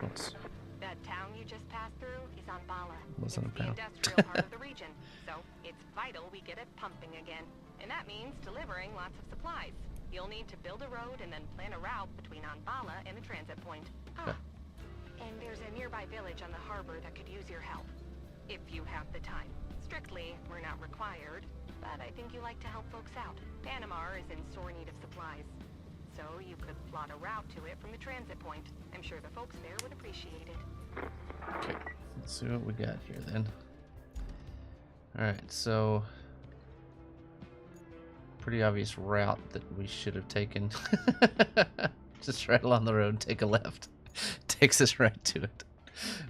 Speaker 1: Oops.
Speaker 2: That town you just passed through is on Bala. It's
Speaker 1: Wasn't a
Speaker 2: the
Speaker 1: pound.
Speaker 2: industrial heart of the region, so it's vital we get it pumping again. And that means delivering lots of supplies. You'll need to build a road and then plan a route between Anbala and the transit point.
Speaker 1: Okay.
Speaker 2: And there's a nearby village on the harbor that could use your help. If you have the time. Strictly, we're not required, but I think you like to help folks out. Panamar is in sore need of supplies. So you could plot a route to it from the transit point. I'm sure the folks there would appreciate it.
Speaker 1: Okay, let's see what we got here then. Alright, so pretty obvious route that we should have taken. Just right along the road, take a left. Takes us right to it.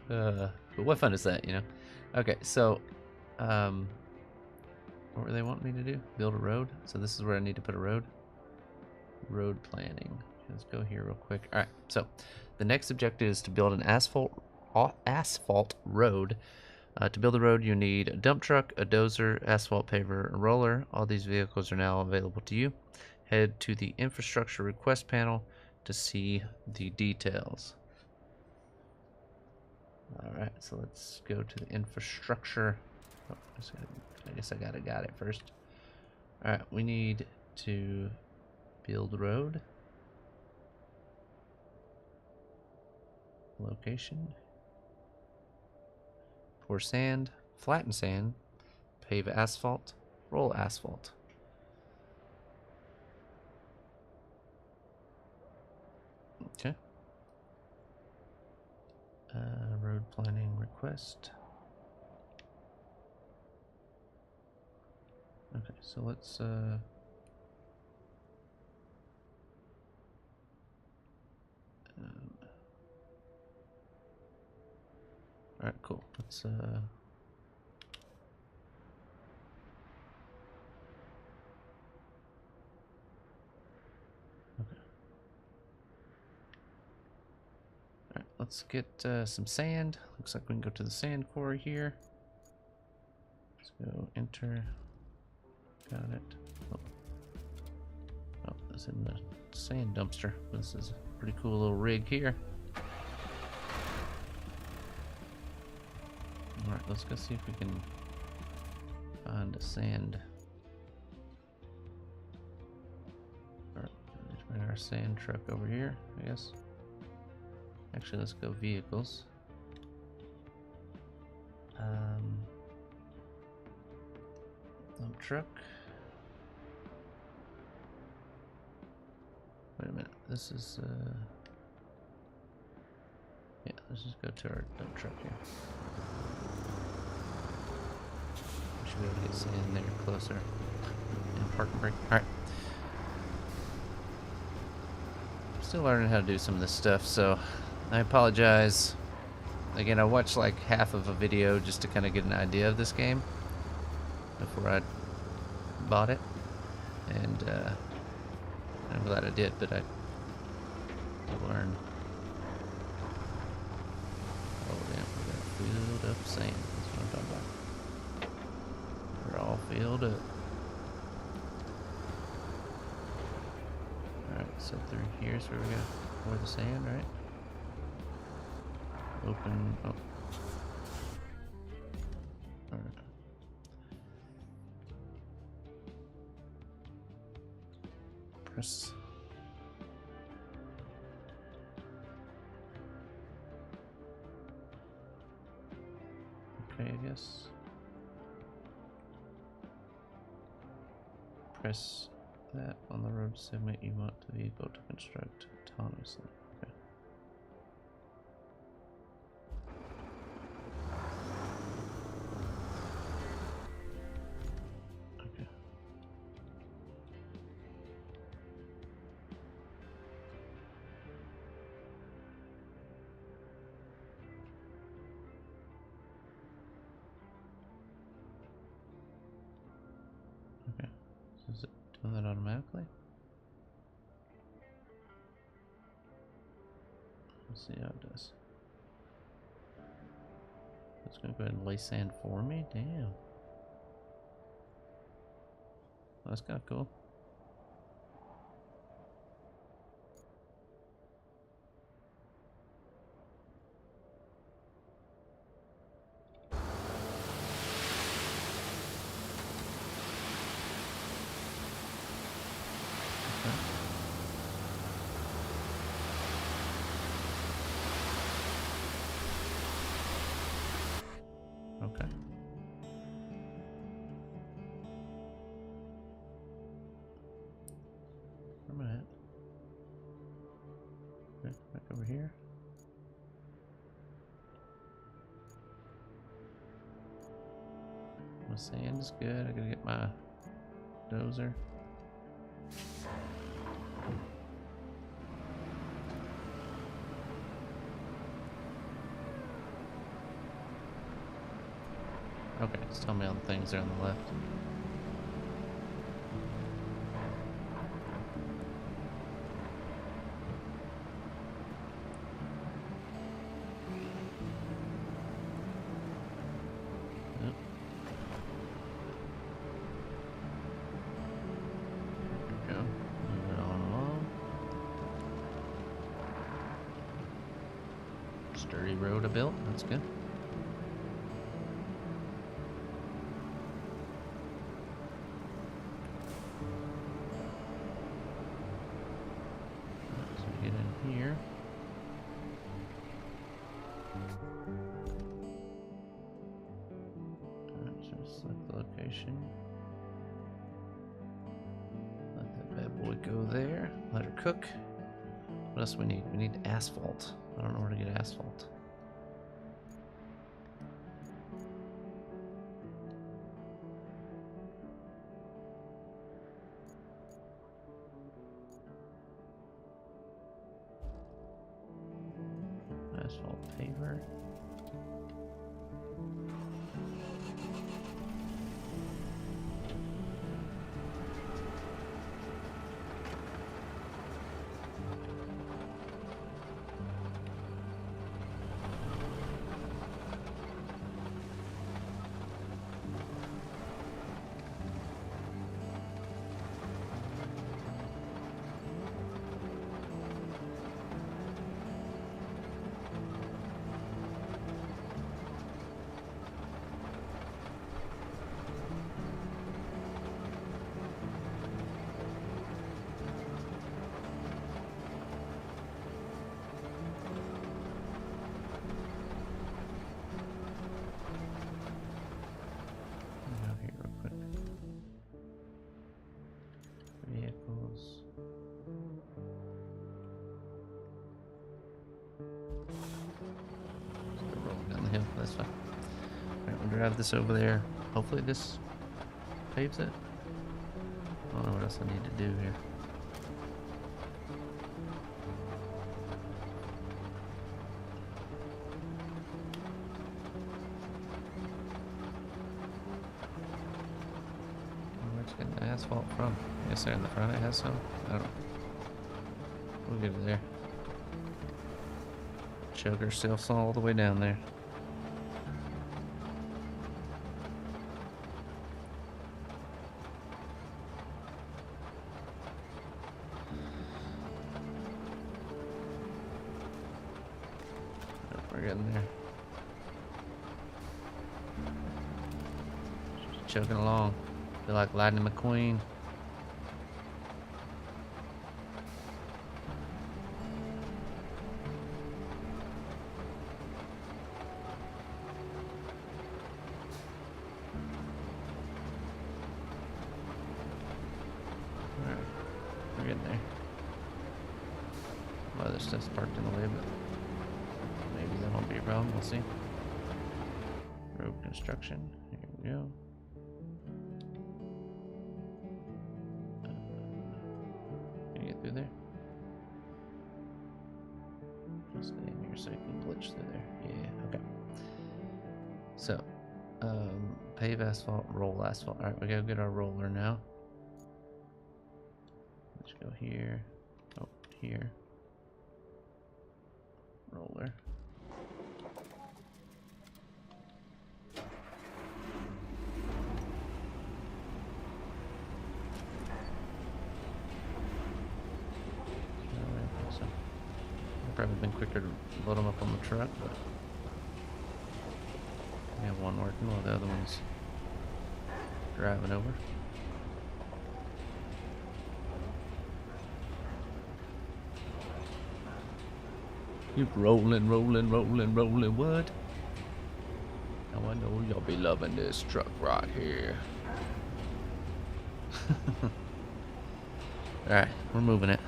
Speaker 1: But what fun is that, you know? Okay, so what were they wanting me to do? Build a road? So this is where I need to put a road? Road planning. Let's go here real quick. Alright, so the next objective is to build an asphalt road. To build the road, you need a dump truck, a dozer, asphalt paver, a roller. All these vehicles are now available to you. Head to the infrastructure request panel to see the details. Alright, so let's go to the infrastructure. Oh, I guess I got it first. Alright, we need to build the road. Location. Pour sand, flatten sand, pave asphalt, roll asphalt. Okay. Road planning request. Okay, so let's alright, cool. Let's okay. Alright, let's get some sand. Looks like we can go to the sand quarry here. Let's go enter. Got it. Oh, that's in the sand dumpster. This is a pretty cool little rig here. Alright, let's go see if we can find a sand. Alright, let's bring our sand truck over here, I guess. Actually, let's go vehicles. Dump truck. Wait a minute, this is yeah, let's just go to our dump truck here. We should be able to get sand there closer. And park and brake. Alright. Still learning how to do some of this stuff, so I apologize. Again, I watched like half of a video just to kind of get an idea of this game before I bought it, and I'm glad I did, but I learned. Oh damn, we got filled up sand. That's what I'm talking about. We're all filled up. Alright, so through here's where we gotta pour the sand, right? Open. Oh. Alright. Press. Okay, I guess. Press that on the road segment you want the vehicle to construct autonomously. Okay. Okay. Do that automatically? Let's see how it does. It's gonna go ahead and lay sand for me. Damn. That's kind of cool. Okay. Where am I at? Back over here. My sand is good. I gotta get my dozer. Okay, just tell me all the things there on the left. Yep. There we go. Move it on along. Sturdy road I built. That's good. Here. Alright, so select the location. Let that bad boy go there. Let her cook. What else do we need? We need asphalt. I don't know where to get asphalt. Asphalt paver. That's fine. Alright, we'll drive this over there. Hopefully this paves it. I don't know what else I need to do here. Where's it getting the asphalt from? I guess there in the front it has some. I don't know. We'll get it there. Chug ourselves all the way down there. We're getting there. Just chugging along. Feel like Lightning McQueen. Alright, we're getting there. Other stuff's parked in the way, but maybe that won't be a problem. We'll see. Road construction. Here we go. Can you get through there? Just stay in here so you can glitch through there. Yeah, okay. So, pave asphalt, roll asphalt. Alright, we gotta get our roller now. go here. Oh, here. Roller. Probably been quicker to load them up on the truck, but we have one working while the other one's driving over. Keep rolling, rolling, rolling, rolling. What? Now I know y'all be loving this truck right here. Alright, we're moving it.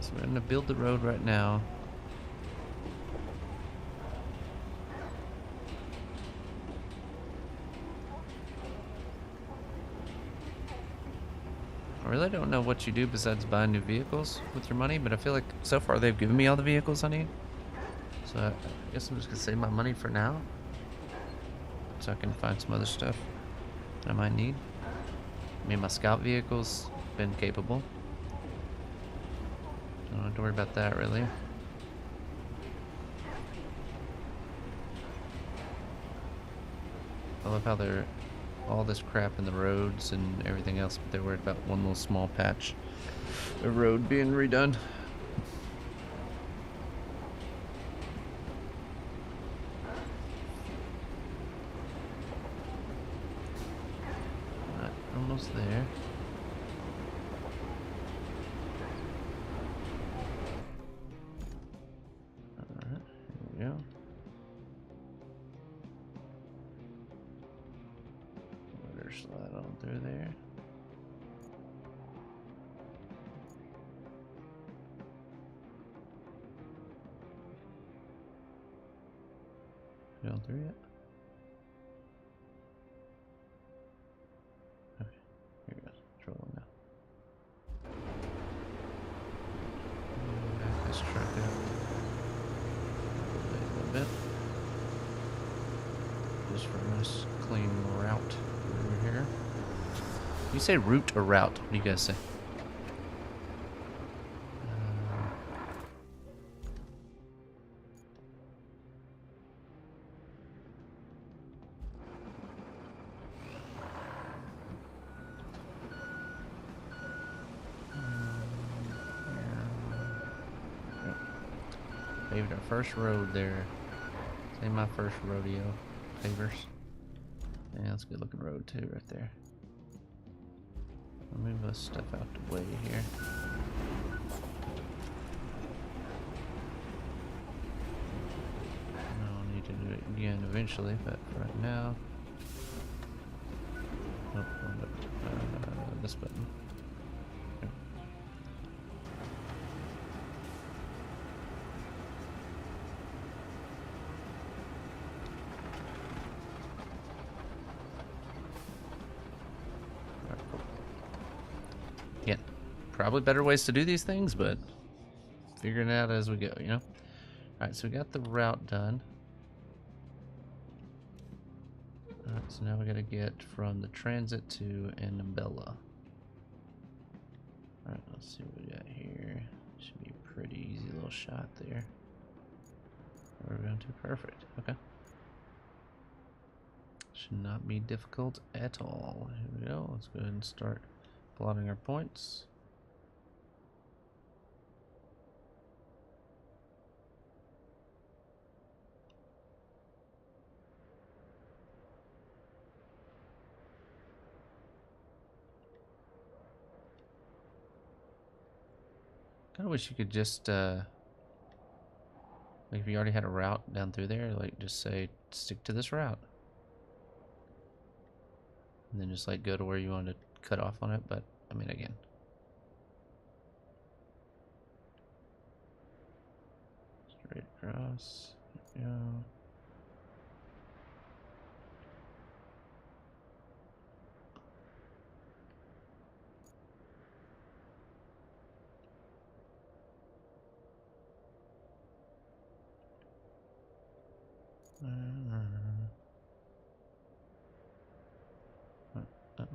Speaker 1: So we're gonna build the road right now. I really don't know what you do besides buy new vehicles with your money, but I feel like so far they've given me all the vehicles I need. So I guess I'm just gonna save my money for now, so I can find some other stuff I might need. I mean, my scout vehicle's been capable. Don't have to worry about that, really. I love how they're all this crap in the roads and everything else, but they're worried about one little small patch of road being redone. Alright, almost there. Alright, here we go. Let her slide on through there. Going through yet? Okay, here we go. It's rolling now. Back this truck up a little bit. Just for a nice clean route through here. You say route or route? What do you guys say? Paved our first road there. Say my first rodeo. Pavers. Yeah, that's a good looking road too, right there. I'll move this stuff out the way here. I'll need to do it again eventually, but right now. Oh, this button. Okay. Alright, cool. Yeah, probably better ways to do these things, but figuring it out as we go, you know? Alright, so we got the route done. Alright, so now we gotta get from the transit to Annabella. Alright, let's see what we got here. Should be a pretty easy little shot there. We're going to perfect. Okay. Should not be difficult at all. Here we go. Let's go ahead and start plotting our points. Kind of wish you could just, like if you already had a route down through there, like just say, stick to this route. And then just like go to where you want to cut off on it, but I mean, again. Straight across, there we go. well,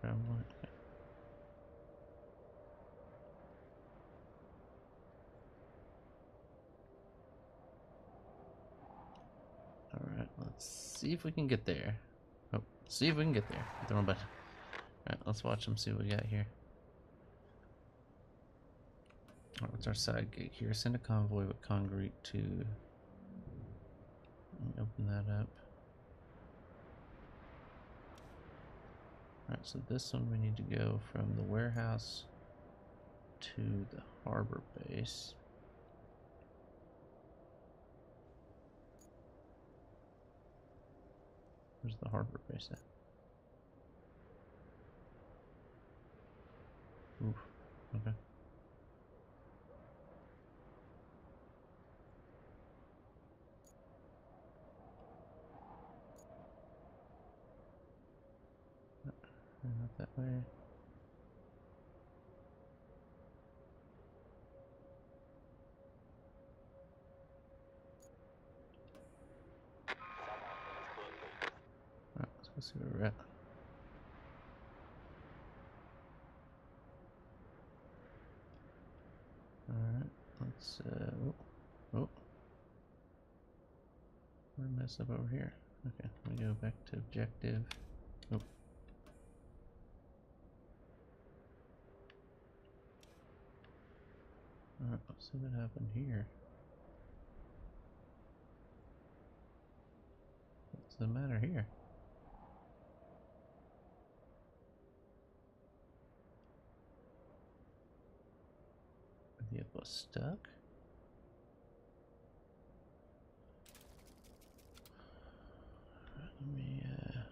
Speaker 1: probably. Okay. Alright, let's see if we can get there. Oh, see if we can get there. The wrong button. Alright, let's watch them see what we got here. Alright, what's our side gate here? Send a convoy with concrete to... Let me open that up. Alright, so this one we need to go from the warehouse to the harbor base. Where's the harbor base at? Oof, okay. Not that way. Alright, let's go see where we're at. Alright, let's oh. We're messed up over here. Okay, we go back to objective. Oh. Alright, let's see what happened here. What's the matter here? The vehicle was stuck? Let me there.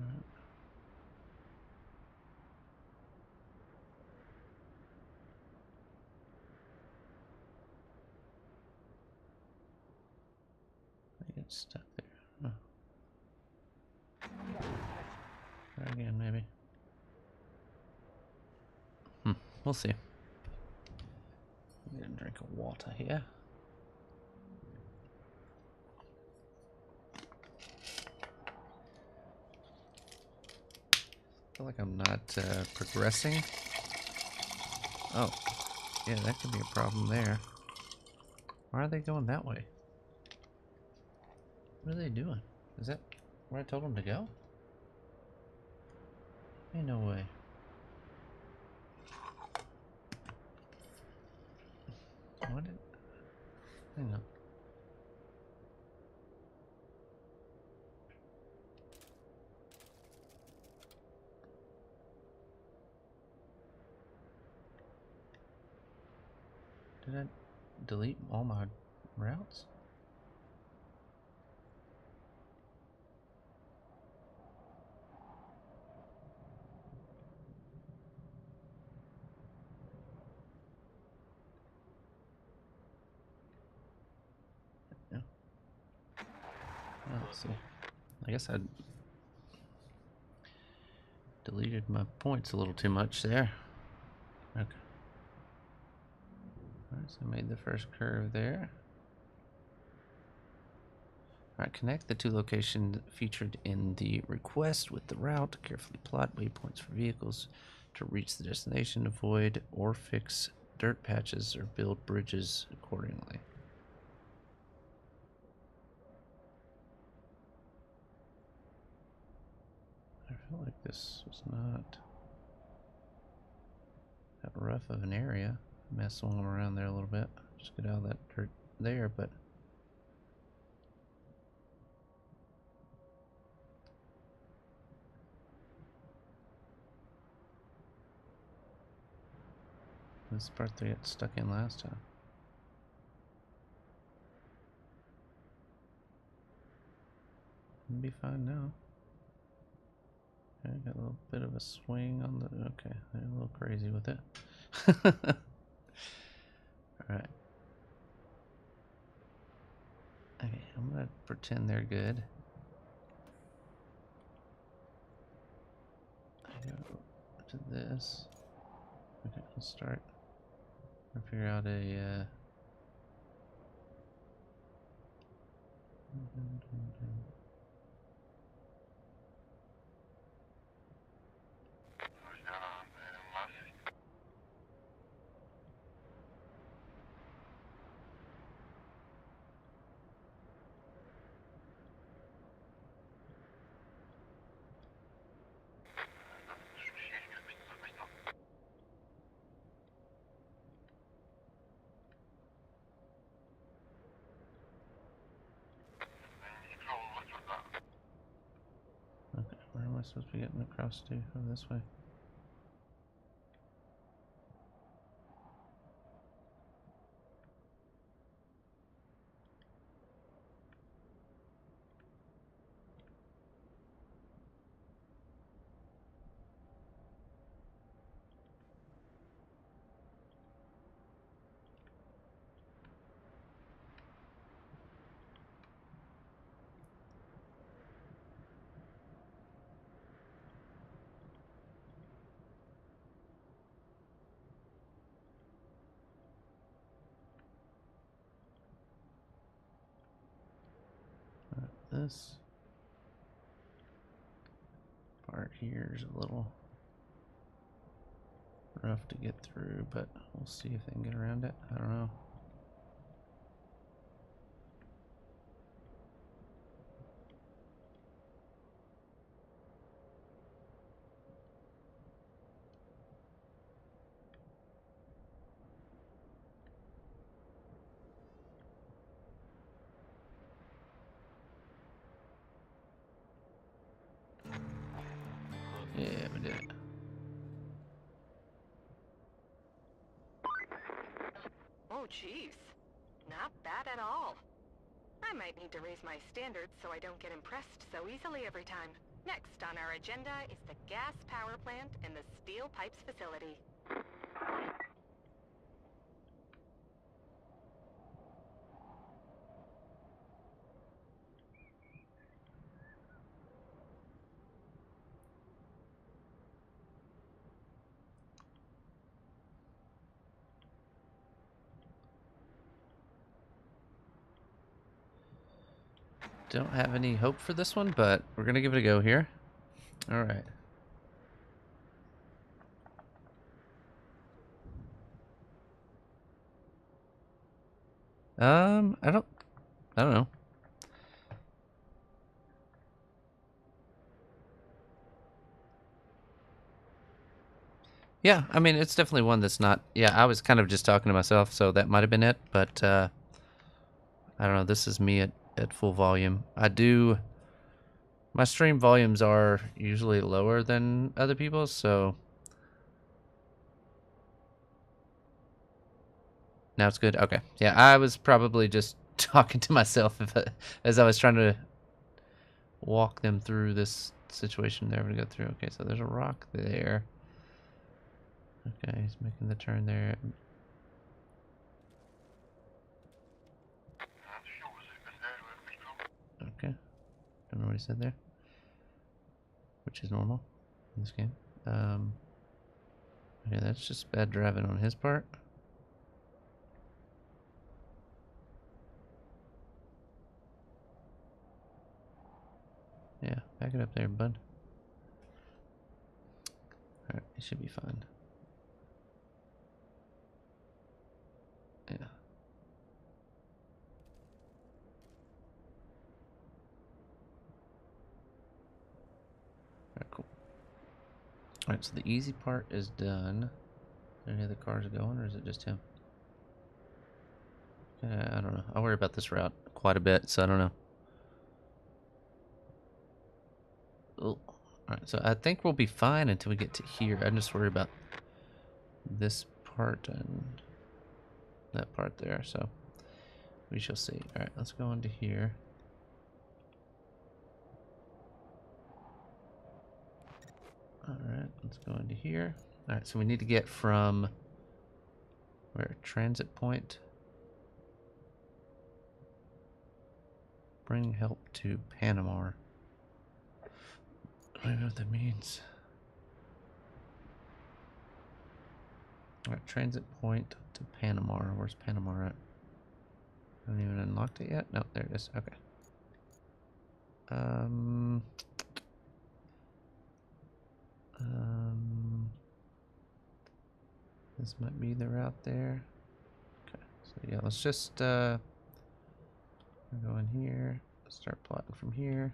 Speaker 1: Alright. I get stuck there. Oh. Try again, maybe. We'll see. Get a drink of water here. I feel like I'm not progressing. Oh, yeah, that could be a problem there. Why are they going that way? What are they doing? Is that where I told them to go? Ain't no way. What did... Hang on. Did I delete all my routes? Yeah. Let's see. I guess I deleted my points a little too much there. Okay. Alright, so I made the first curve there. Alright, connect the two locations featured in the request with the route. Carefully plot waypoints for vehicles to reach the destination. Avoid or fix dirt patches or build bridges accordingly. I feel like this was not that rough of an area. Mess along around there a little bit. Just get out of that dirt there, but This part they got stuck in last time. It'll be fine now. Okay, got a little bit of a swing on the. Okay, they're a little crazy with it. Alright. Okay, I'm gonna pretend they're good. I go to this. Okay, let's start. I'll figure out a. Okay, where am I supposed to be getting across to? Oh, this way. This part here is a little rough to get through, but we'll see if they can get around it. I don't know. Yeah, we did it.
Speaker 2: Oh, jeez. Not bad at all. I might need to raise my standards so I don't get impressed so easily every time. Next on our agenda is the gas power plant and the steel pipes facility.
Speaker 1: Don't have any hope for this one, but we're gonna give it a go here. All right. I don't know. Yeah, I mean, it's definitely one that's not. Yeah, I was kind of just talking to myself, so that might have been it. But I don't know. This is me at full volume. My stream volumes are usually lower than other people's, so now it's good. Okay. Yeah, I was probably just talking to myself as I was trying to walk them through this situation they're going to go through. Okay, so there's a rock there. Okay, he's making the turn there. Okay. Don't know what he said there. Which is normal in this game. Okay, that's just bad driving on his part. Yeah, back it up there, bud. Alright, it should be fine. Yeah. Alright, cool. Alright, so the easy part is done. Are any other cars going, or is it just him? I don't know. I worry about this route quite a bit, so I don't know. Oh. Alright, so I think we'll be fine until we get to here. I just worry about this part and that part there, so we shall see. Alright, let's go into here. Alright, let's go into here. Alright, so we need to get from where? Transit point. Bring help to Panama. I don't know what that means. Alright, transit point to Panama. Where's Panama at? I haven't even unlocked it yet? No, there it is. Okay. This might be the route there. Okay, so yeah, let's just go in here. Start plotting from here.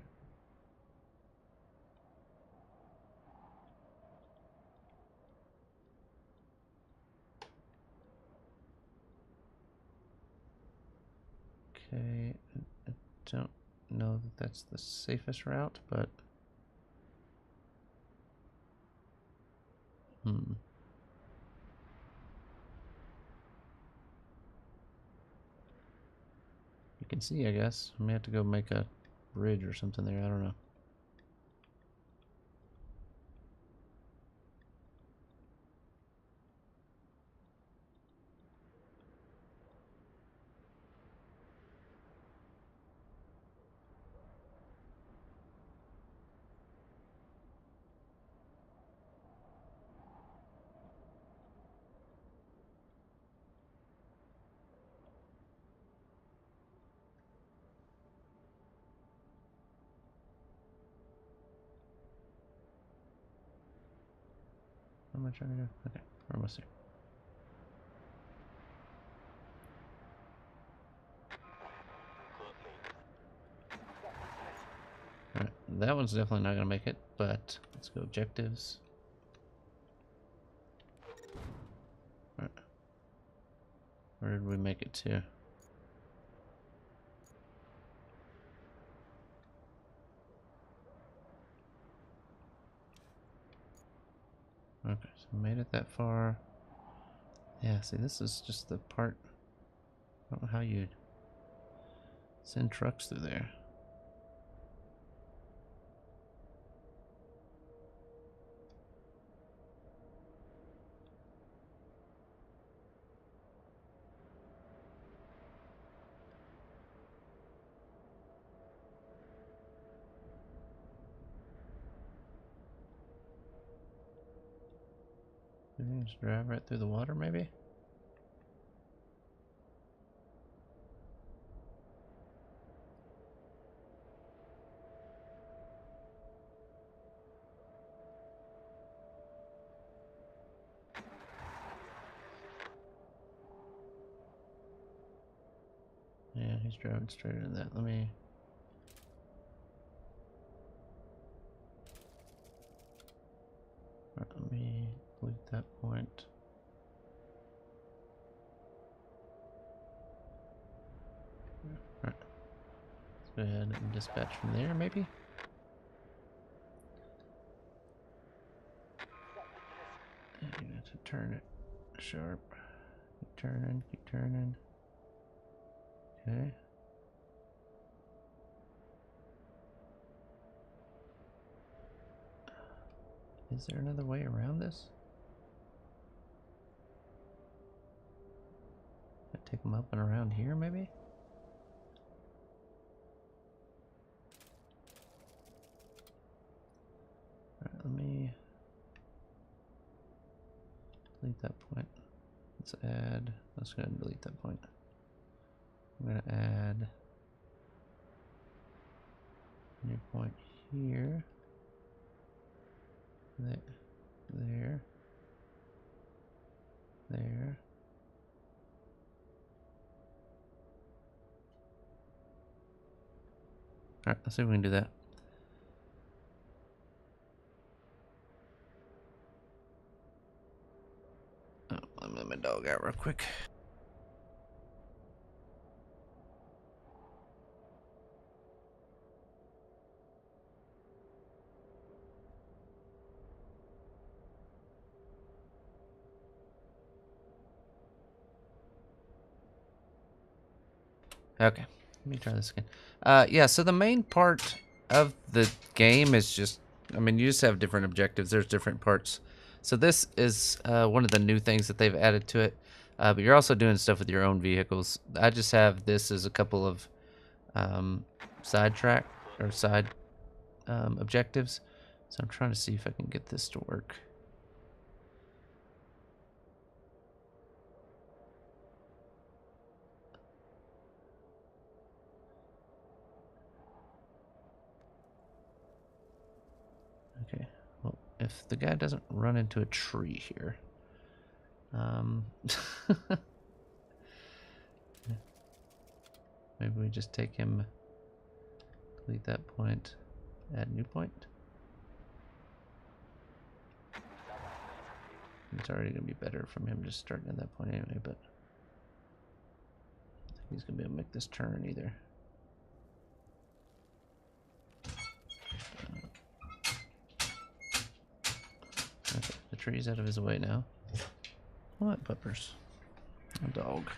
Speaker 1: Okay, I don't know that that's the safest route, but you can see, I guess. I may have to go make a bridge or something there. I don't know. Where am I trying to go? Okay, we're almost here. Alright, that one's definitely not gonna make it, but let's go objectives. Alright. Where did we make it to? Okay, so we made it that far. Yeah, see, this is just the part. I don't know how you'd send trucks through there. Just drive right through the water, maybe? Yeah, he's driving straight into that. Let me... Let me delete that point. Alright. Let's go ahead and dispatch from there, maybe? And you have to turn it sharp. Keep turning, keep turning. Okay. Is there another way around this? Take them up and around here, maybe? Alright, let me delete that point. Let's add... Let's go ahead and delete that point. I'm going to add a new point here. There. There. There. Alright, let's see if we can do that. Oh, let me let my dog out real quick. Okay, let me try this again. Yeah, so the main part of the game is just, I mean, you just have different objectives. There's different parts. So this is one of the new things that they've added to it. But you're also doing stuff with your own vehicles. I just have this as a couple of side track or side objectives. So I'm trying to see if I can get this to work. Okay, well, if the guy doesn't run into a tree here. Maybe we just take him, delete that point, add new point. It's already going to be better from him just starting at that point anyway, but I think he's going to be able to make this turn either. Okay, the tree's out of his way now. What puppers? A dog.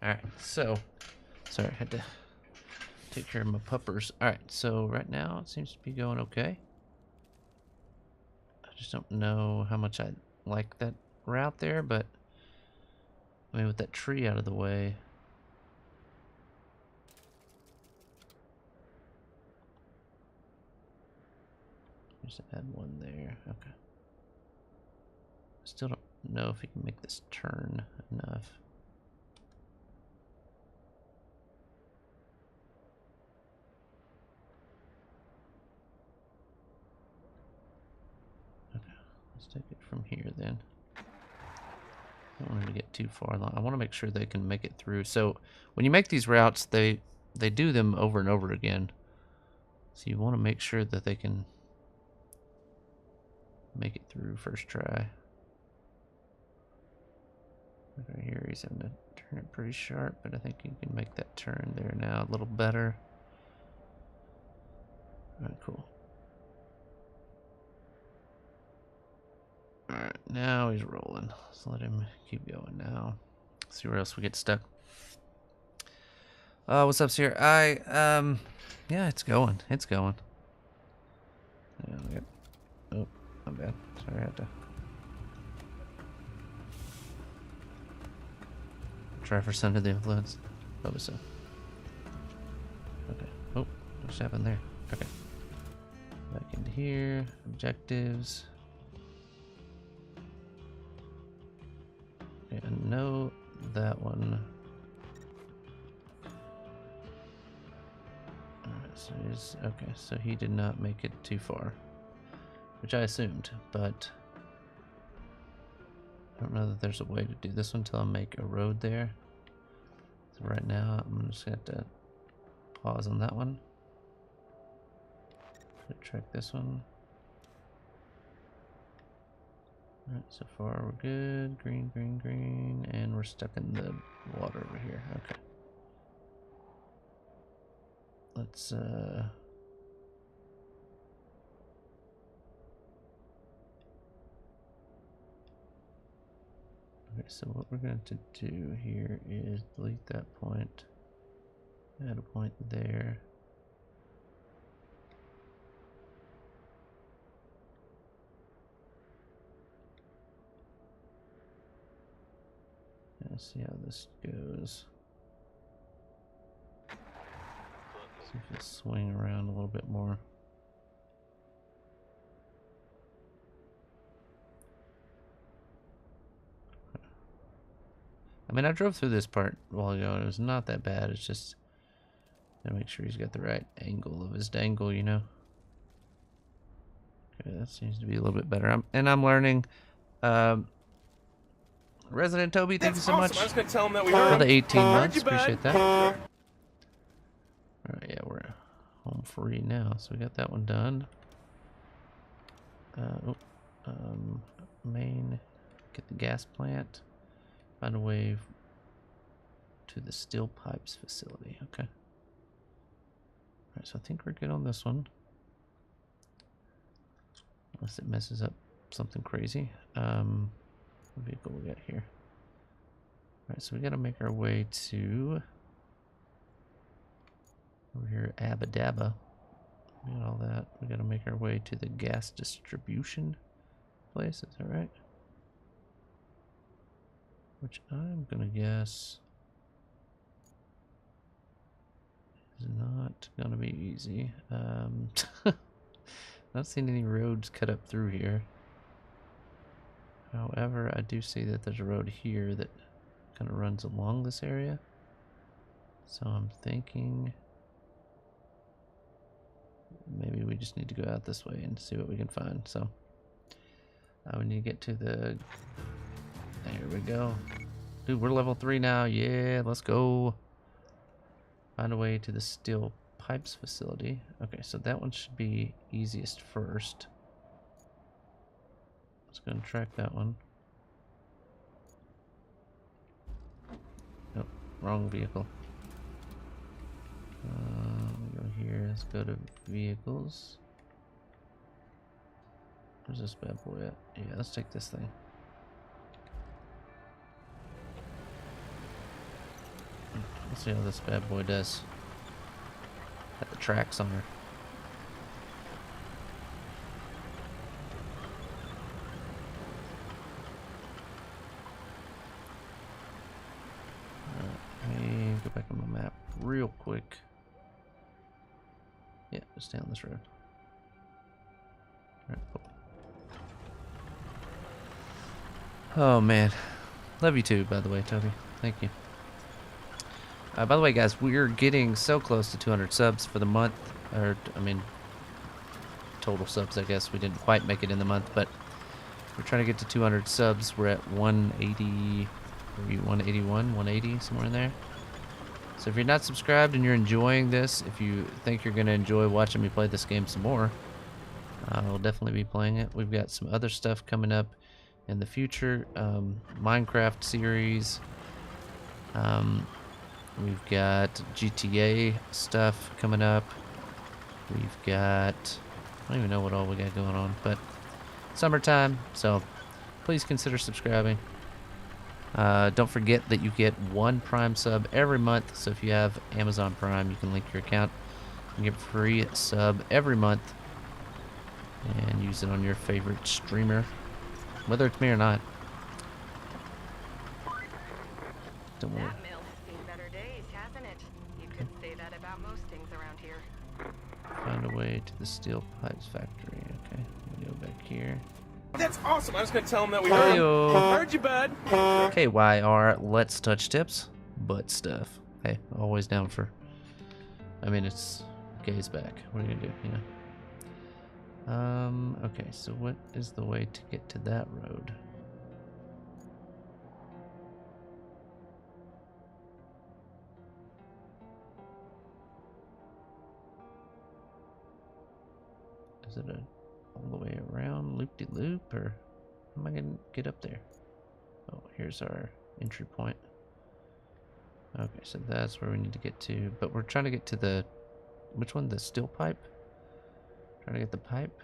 Speaker 1: Alright, so, sorry, I had to take care of my puppers. Alright, so right now it seems to be going okay. I just don't know how much I like that route there, but I mean, with that tree out of the way. Just add one there. Okay. Still don't know if he can make this turn enough. Okay, let's take it from here then. I don't want him to get too far along. I want to make sure they can make it through. So when you make these routes, they do them over and over again. So you want to make sure that they can make it through first try. Right here, he's having to turn it pretty sharp, but I think he can make that turn there now a little better. Alright, cool. Alright, now he's rolling. Let's let him keep going now. See where else we get stuck. What's up, Sierra? Yeah, it's going. It's going. Yeah, we got, oh, my bad. Sorry, I had to try for Sun of the Influence. Probably so. Okay. Oh, what's happened there? Okay. Back into here. Objectives. Okay, I know that one. Alright, so he's okay, so he did not make it too far. Which I assumed, but I don't know that there's a way to do this one until I make a road there. So right now I'm just gonna have to pause on that one. Track this one. Alright, so far we're good. Green, green, green, and we're stuck in the water over here. Okay. Let's okay, so what we're going to do here is delete that point, add a point there. Let's see how this goes. See if it'll swing around a little bit more. I mean, I drove through this part a while ago and it was not that bad. It's just gotta make sure he's got the right angle of his dangle, you know. Okay, that seems to be a little bit better. I'm learning. Resident Toby, thank you so much
Speaker 3: I was gonna tell him that we
Speaker 1: for
Speaker 3: heard
Speaker 1: the
Speaker 3: him.
Speaker 1: 18 months.
Speaker 3: you, bud.
Speaker 1: Appreciate that. Alright, yeah, we're home free now, so we got that one done. Main, get the gas plant, find a way to the steel pipes facility. Okay. Alright, so I think we're good on this one. Unless it messes up something crazy. What vehicle we got here? Alright, so we gotta make our way to over here, Abadabba. We got all that. We gotta make our way to the gas distribution place, is that right? Which I'm gonna guess is not gonna be easy. Not seeing any roads cut up through here. However, I do see that there's a road here that kind of runs along this area. So I'm thinking maybe we just need to go out this way and see what we can find. So we need to get to the... There we go. Dude, we're level 3 now. Yeah, let's go. Find a way to the steel pipes facility. Okay, so that one should be easiest first. Let's go and track that one. Nope, wrong vehicle. We go here. Let's go to vehicles. Where's this bad boy at? Yeah, let's take this thing. Let's see how this bad boy does. Got the tracks on her. Alright, let me go back on my map real quick. Yeah, just down this road. Alright, cool. Oh man. Love you too, by the way, Toby. Thank you. By the way, guys, we're getting so close to 200 subs for the month. Or, I mean, total subs, I guess. We didn't quite make it in the month, but we're trying to get to 200 subs. We're at 180, maybe 181, 180, somewhere in there. So if you're not subscribed and you're enjoying this, if you think you're going to enjoy watching me play this game some more, I'll definitely be playing it. We've got some other stuff coming up in the future. Minecraft series. We've got GTA stuff coming up. We've got... I don't even know what all we got going on, but summertime, so please consider subscribing. Don't forget that you get 1 Prime sub every month, so if you have Amazon Prime, you can link your account and get a free sub every month and use it on your favorite streamer, whether it's me or not. Don't worry.
Speaker 2: That mill has seen better days, hasn't it? You could say that about most things around here.
Speaker 1: Find a way to the steel pipes factory. Okay, we go back here.
Speaker 3: That's awesome. I was going to tell him that we heard. Heard you, bud.
Speaker 1: KYR, let's touch tips, butt stuff. Hey, always down for. I mean, it's gaze back. What are you gonna do? You know. Okay, so what is the way to get to that road? Is it all the way around loop-de-loop, or how am I gonna get up there? Oh, here's our entry point. Okay, so that's where we need to get to, but we're trying to get to the, which one? The steel pipe? Trying to get the pipe.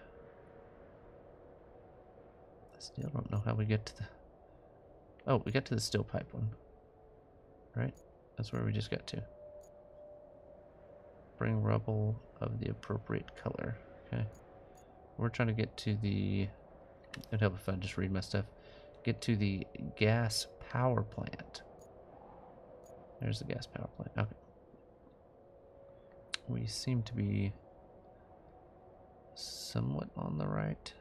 Speaker 1: I still don't know how we get to the, oh, we got to the steel pipe one. Right? That's where we just got to. Bring rubble of the appropriate color. Okay. We're trying to get to the... It'd help if I just read my stuff. Get to the gas power plant. There's the gas power plant. Okay. We seem to be somewhat on the right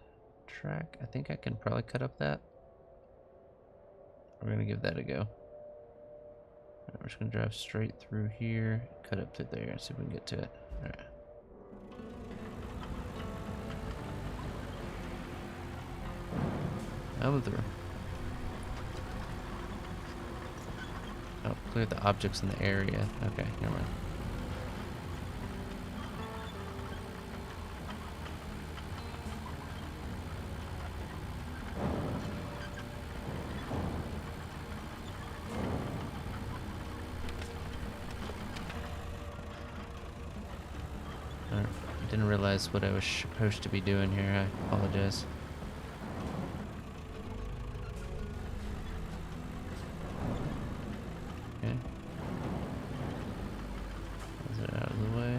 Speaker 1: track. I think I can probably cut up that. We're going to give that a go. Right, we're just going to drive straight through here, cut up to there, and see if we can get to it. All right. Coming through. Oh, clear the objects in the area. Okay, never mind. Alright, Didn't realize what I was supposed to be doing here. I apologize. Okay. Is it out of the way?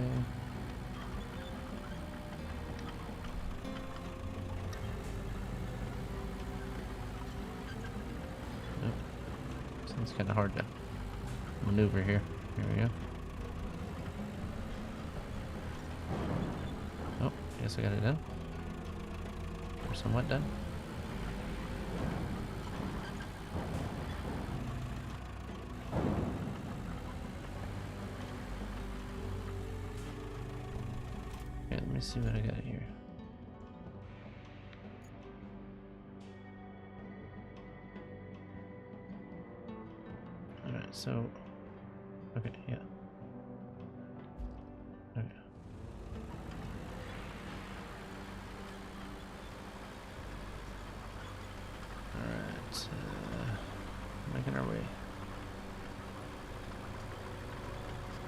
Speaker 1: Nope. Seems kind of hard to maneuver here. Here we go. Oh, guess I got it done. Or somewhat done. Okay, let me see what I got here. Alright, so... Okay, yeah. Okay. Alright, making our way.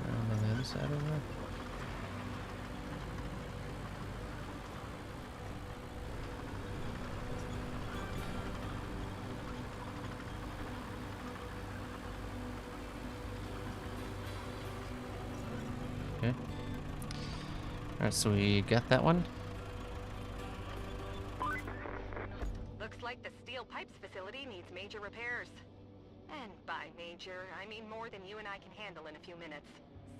Speaker 1: Around on the other side of that. Okay. Alright, so we got that one.
Speaker 2: Looks like the steel pipes facility needs major repairs. And by major, I mean more than you and I can handle in a few minutes.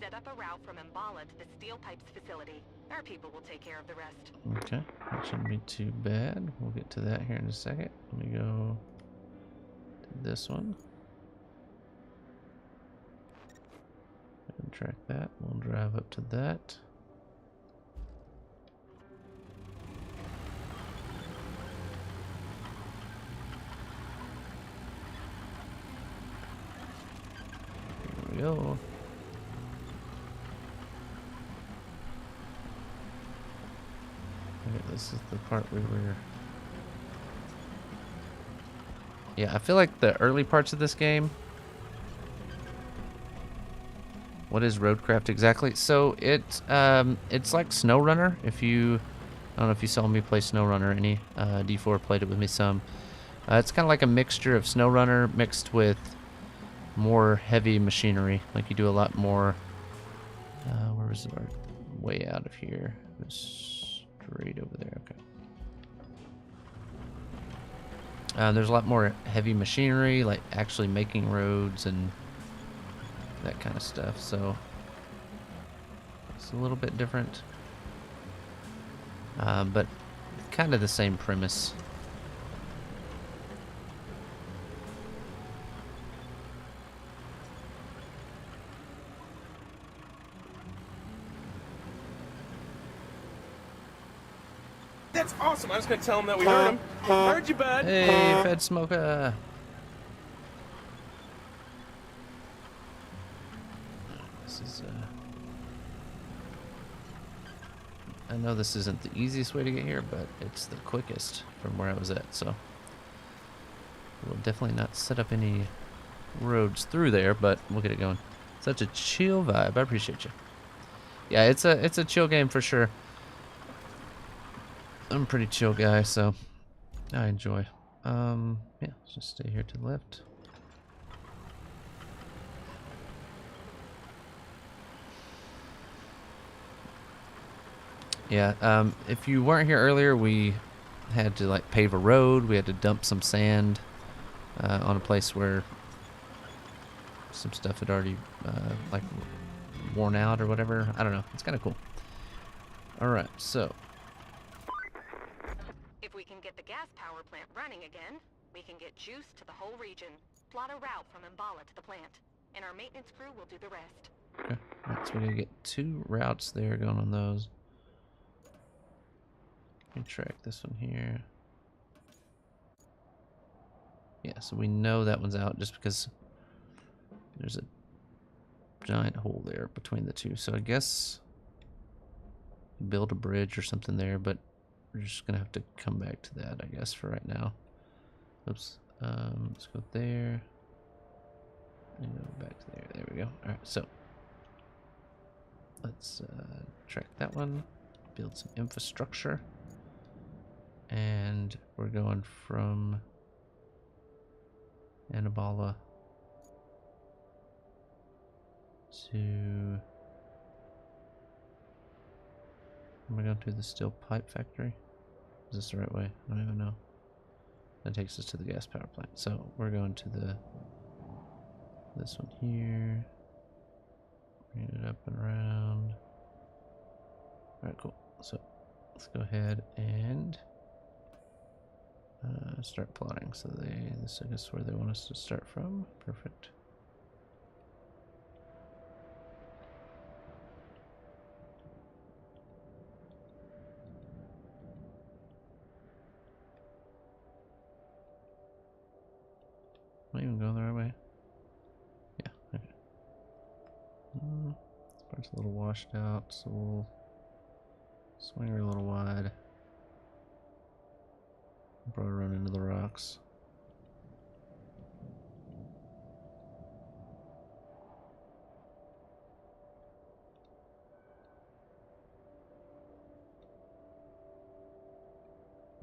Speaker 2: Set up a route from Mbala to the steel pipes facility. Our people will take care of the rest.
Speaker 1: Okay, that shouldn't be too bad. We'll get to that here in a second. Let me go to this one. And track that. We'll drive up to that. Here we go. Okay, this is the part we were... Yeah, I feel like the early parts of this game... What is Roadcraft exactly? So it's like SnowRunner. If you... I don't know if you saw me play SnowRunner any. D4 played it with me some. It's kind of like a mixture of SnowRunner mixed with more heavy machinery. Like you do a lot more... where was our way out of here? It was straight over there. Okay. There's a lot more heavy machinery, like actually making roads and that kind of stuff. So it's a little bit different, but kind of the same premise.
Speaker 3: That's awesome. I was gonna tell him that we heard him. Heard you, bud.
Speaker 1: Hey, Fed Smoker. This is, I know this isn't the easiest way to get here, but it's the quickest from where I was at, so we'll definitely not set up any roads through there, but we'll get it going. Such a chill vibe. I appreciate you. Yeah, it's a chill game for sure. I'm a pretty chill guy, so I enjoy. Yeah, let's just stay here to the left. Yeah, if you weren't here earlier, we had to like pave a road. We had to dump some sand on a place where some stuff had already like worn out or whatever. I don't know. It's kind of cool. All right, so
Speaker 2: If we can get the gas power plant running again, we can get juice to the whole region. Plot a route from Mbala to the plant, and our maintenance crew will do the rest.
Speaker 1: okay, all right, so we're gonna get 2 routes there going on those. Let me track this one here. Yeah, so we know that one's out just because there's a giant hole there between the two. So I guess build a bridge or something there, but we're just gonna have to come back to that, I guess, for right now. Oops. Let's go there. And go back to there. There we go. Alright, so let's track that one. build some infrastructure. And we're going from Annaballa to... Am I going to the steel pipe factory? Is this the right way? I don't even know. That takes us to the gas power plant. So we're going to this one here. Bring it up and around. Alright, cool. So let's go ahead and start plotting. So this I guess where they want us to start from. Perfect. Am I even going the right way? Yeah, okay. This part's a little washed out, so we'll swing her a little wide. Probably run into the rocks.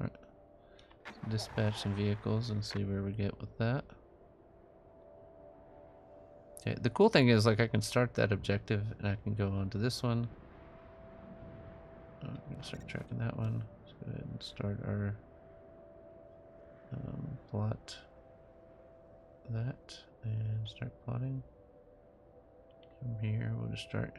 Speaker 1: Alright. Dispatch some vehicles and see where we get with that. Okay, the cool thing is, like, I can start that objective and I can go on to this one. I'm gonna start tracking that one. Let's go ahead and start our plot that and start plotting. From here, we'll just start.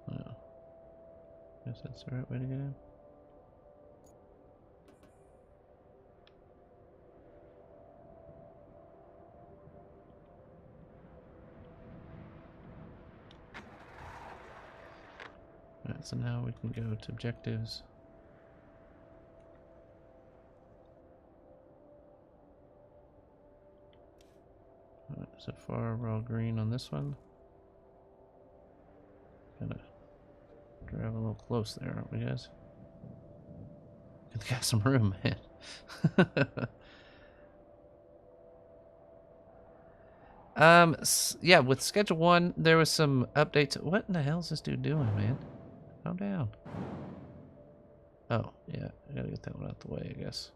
Speaker 1: Oh, guess that's the right way to get in. Alright, so now we can go to objectives. Alright, so far we're all green on this one. Kinda drive a little close there, aren't we, guys? Got some room, man. Yeah, with Schedule 1, there was some updates. What in the hell is this dude doing, man? Calm down. Oh, yeah, I gotta get that one out the way, I guess.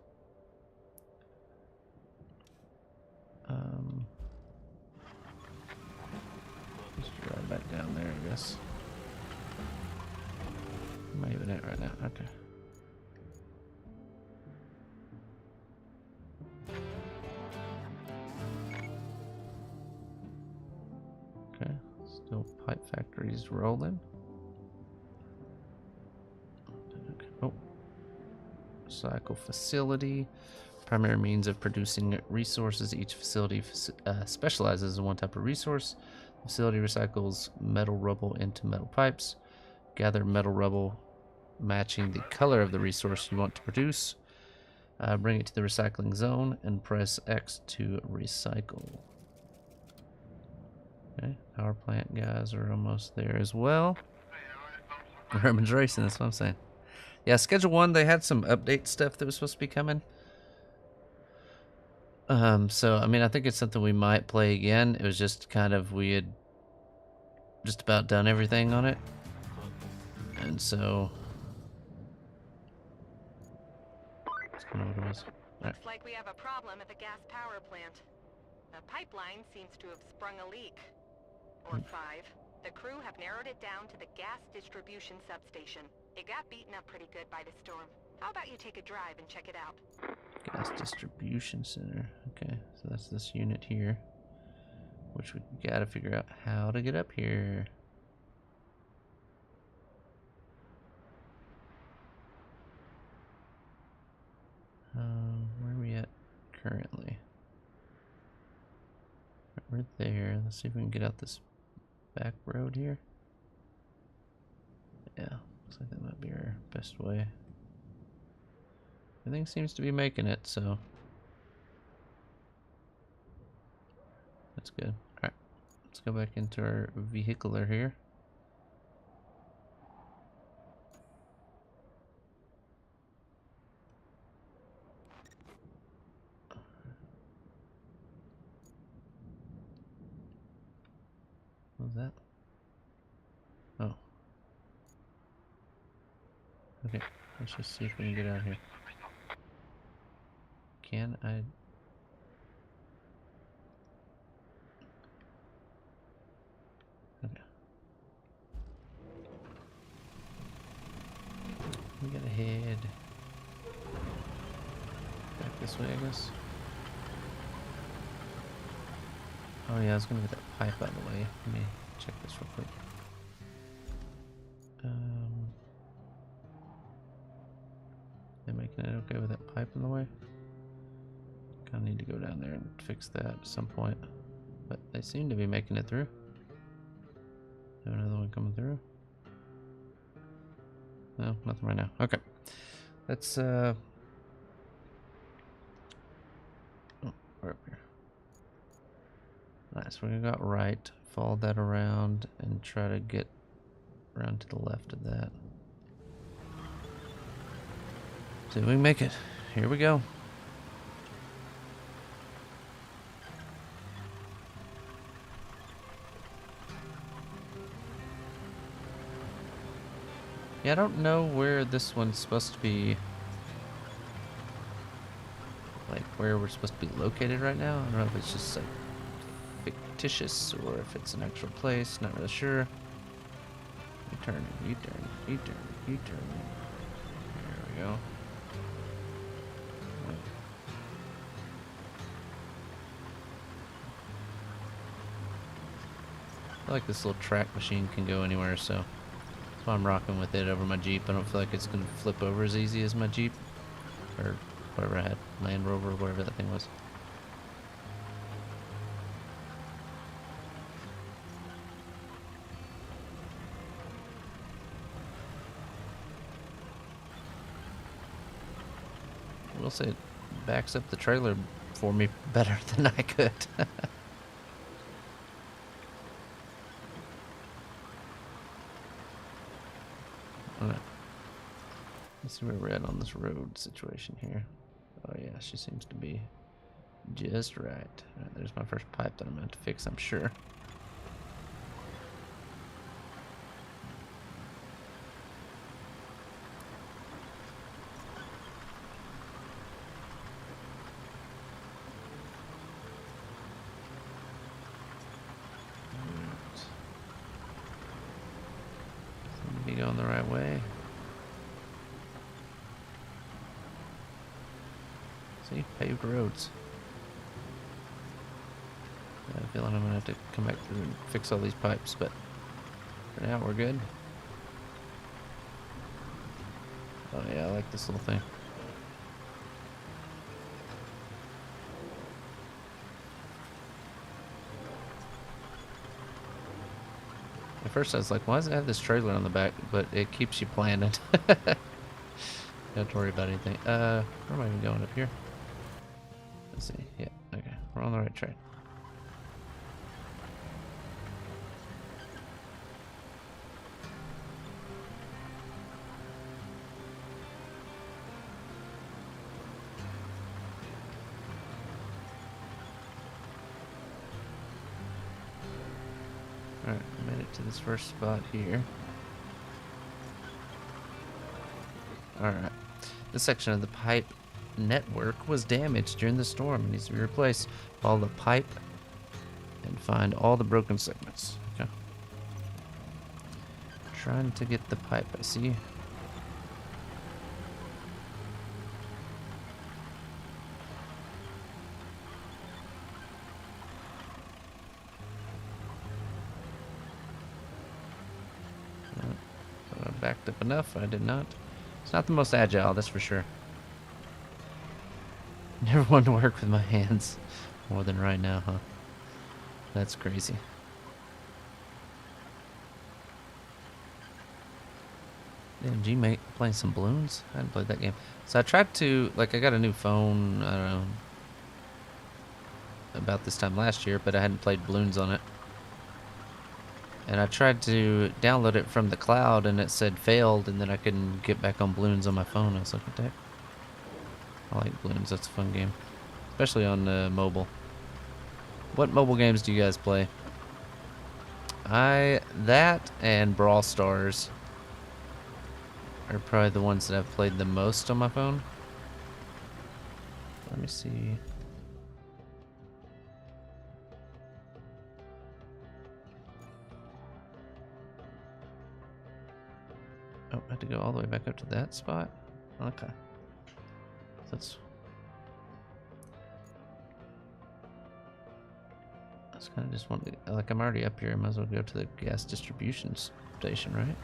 Speaker 1: Just drive back down there, I guess. Am I even at right now? Okay. Okay, still pipe factories rolling. Okay. Oh, recycle facility. Primary means of producing resources. Each facility specializes in one type of resource. The facility recycles metal rubble into metal pipes. Gather metal rubble matching the color of the resource you want to produce. Bring it to the recycling zone and press X to recycle. Okay, power plant guys are almost there as well. Herman's racing, that's what I'm saying. Yeah, Schedule 1, they had some update stuff that was supposed to be coming. So, I mean, I think it's something we might play again. It was just kind of, we had just about done everything on it. And so... that's kind of what it was.
Speaker 2: Looks like we have a problem at the gas power plant. The pipeline seems to have sprung a leak. Or 5. The crew have narrowed it down to the gas distribution substation. It got beaten up pretty good by the storm. How about you take a drive and check it out?
Speaker 1: Gas distribution center. Okay, so that's this unit here. Which we gotta figure out how to get up here. Where are we at currently? We're there. Let's see if we can get out this back road here. Yeah, looks like that might be our best way. Everything seems to be making it, so that's good. Alright, let's go back into our vehicular here. What was that? Oh. Okay, let's just see if we can get out here. Can I? Okay. We gotta head back this way, I guess. Oh yeah, I was gonna get that pipe out of the way. Let me check this real quick. They're making it okay with that pipe in the way. Kinda need to go down there and fix that at some point. But they seem to be making it through. Have another one coming through? No, nothing right now. Okay. Let's oh, we're up here. Nice, we got right. Follow that around and try to get around to the left of that. See if we can make it. Here we go. Yeah, I don't know where this one's supposed to be. Like where we're supposed to be located right now. I don't know if it's just like fictitious or if it's an actual place. Not really sure. U-turn, U-turn, U-turn, U-turn. There we go. I feel like this little track machine can go anywhere, so that's why I'm rocking with it over my Jeep. I don't feel like it's going to flip over as easy as my Jeep. Or whatever I had. Land Rover, whatever that thing was. I will say it backs up the trailer for me better than I could. Alright. Let's see where we're at on this road situation here. Oh yeah, she seems to be just right. Alright, there's my first pipe that I'm going to have to fix, I'm sure. Seem to be going the right way. See, paved roads. I have a feeling I'm gonna have to come back through and fix all these pipes, but for now we're good. Oh yeah, I like this little thing. At first I was like, why does it have this trailer on the back? But it keeps you planted. Don't have to worry about anything. Where am I even going up here? Let's see. Yeah, okay. We're on the right track. Alright, made it to this first spot here. Alright. This section of the pipe network was damaged during the storm and needs to be replaced. Follow the pipe and find all the broken segments. Okay. Trying to get the pipe, I see. Backed up enough. I did not. It's not the most agile, that's for sure. Never wanted to work with my hands more than right now, huh? That's crazy. Damn, G-Mate playing some balloons? I hadn't played that game. So I tried to, like, I got a new phone, I don't know, about this time last year, but I hadn't played balloons on it. And I tried to download it from the cloud and it said failed, and then I couldn't get back on Bloons on my phone. I was like, what the heck? I like Bloons, that's a fun game. Especially on mobile. What mobile games do you guys play? That and Brawl Stars are probably the ones that I've played the most on my phone. Let me see. Oh, I had to go all the way back up to that spot? Okay. That's kind of just wanted to, like, I'm already up here. I might as well go to the gas distribution station, right?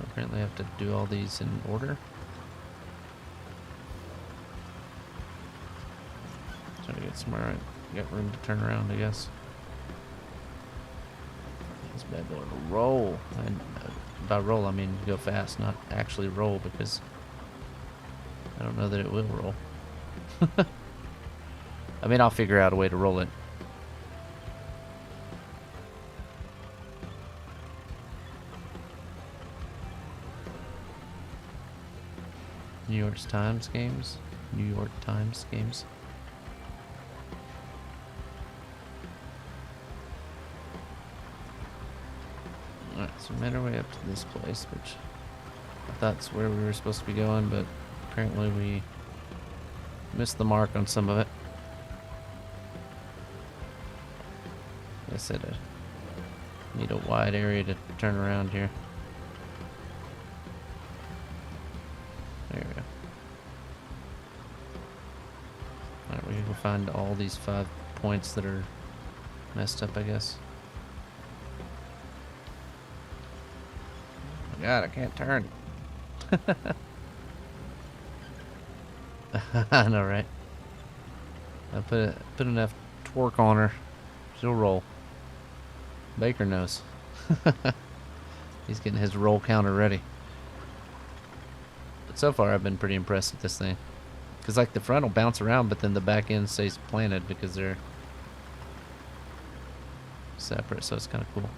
Speaker 1: Apparently I have to do all these in order. Trying to get somewhere I got room to turn around, I guess. This bad boy will roll. And by roll, I mean go fast, not actually roll, because I don't know that it will roll. I mean, I'll figure out a way to roll it. New York Times games. New York Times games. Alright, so we made our way up to this place, which I thought's where we were supposed to be going, but apparently we missed the mark on some of it. Like I said, I need a wide area to turn around here. There we go. Alright, we can go find all these 5 points that are messed up, I guess. Oh my god, I can't turn. I know, right? I put enough torque on her. She'll roll. Baker knows. He's getting his roll counter ready. But so far, I've been pretty impressed with this thing. Because, like, the front will bounce around, but then the back end stays planted because they're separate, so it's kind of cool.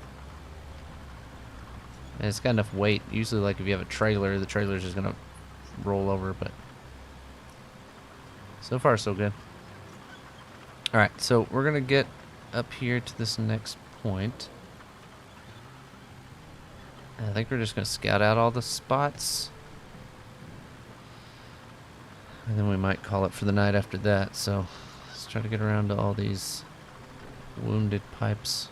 Speaker 1: And it's got enough weight. Usually, like, if you have a trailer, the trailer's just going to roll over, but so far, so good. Alright, so we're going to get up here to this next point. I think we're just going to scout out all the spots. And then we might call it for the night after that. So let's try to get around to all these wounded pipes.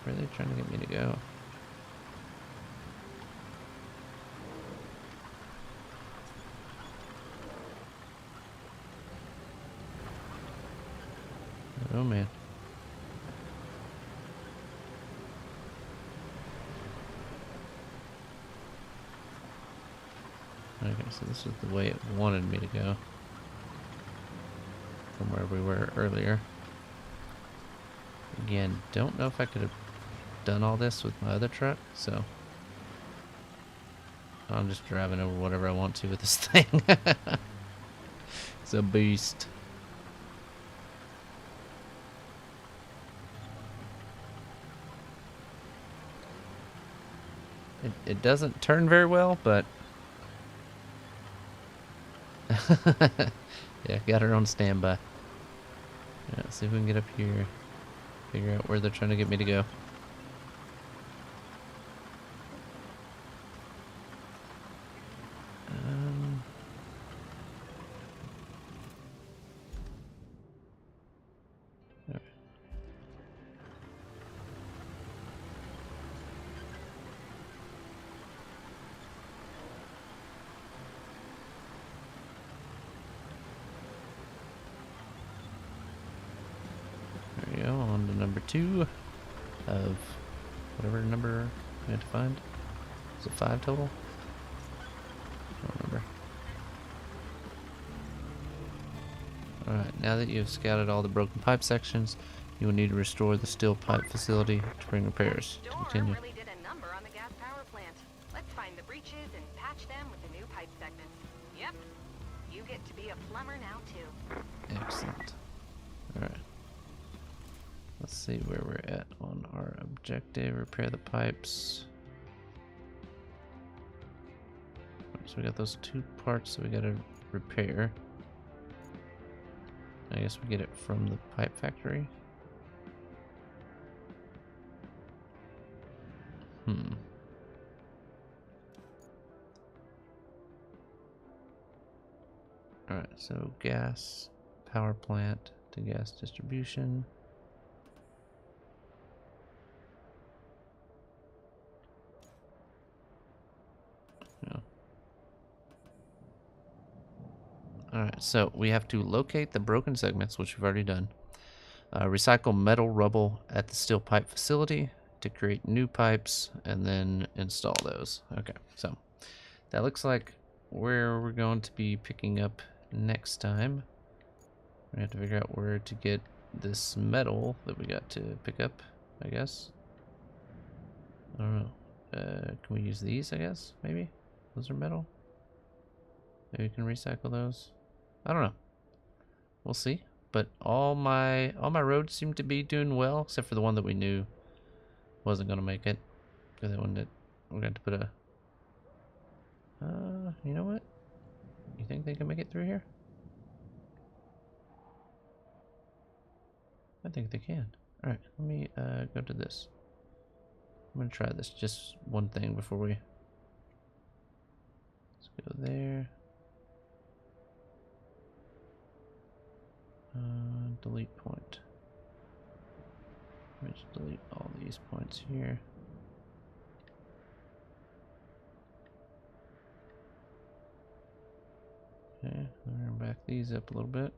Speaker 1: Where are they trying to get me to go? Oh man. Okay, so this is the way it wanted me to go from where we were earlier. Again, don't know if I could have done all this with my other truck, so I'm just driving over whatever I want to with this thing. It's a beast. It doesn't turn very well, but yeah, got her on standby. Yeah, let's see if we can get up here, figure out where they're trying to get me to go. Okay. There we go, on to number 2 of whatever number we had to find. Is it 5 total? I don't remember. Alright, now that you've scouted all the broken pipe sections, you will need to restore the steel pipe facility to bring repairs.
Speaker 2: Door
Speaker 1: Continue.
Speaker 2: really did a number on the gas power plant. Let's find the breaches and patch them with the new pipe segments. Yep. You get to be a plumber now, too.
Speaker 1: Excellent. Alright. Let's see where we're at on our objective. Repair the pipes. So we got those 2 parts that we gotta repair. I guess we get it from the pipe factory. Alright, so gas, power plant to gas distribution. Yeah. Alright, so we have to locate the broken segments, which we've already done. Recycle metal rubble at the steel pipe facility to create new pipes and then install those. Okay, so that looks like where we're going to be picking up next time. We have to figure out where to get this metal that we got to pick up, I guess. I don't know. Can we use these, I guess? Maybe? Those are metal? Maybe we can recycle those? I don't know. We'll see. But all my roads seem to be doing well, except for the one that we knew wasn't gonna make it. The one that we're going to put a you know what? You think they can make it through here? I think they can. Alright, let me go to this. I'm gonna try this, just one thing before we... Let's go there. Delete point. Let me just delete all these points here. Okay, I'm gonna back these up a little bit.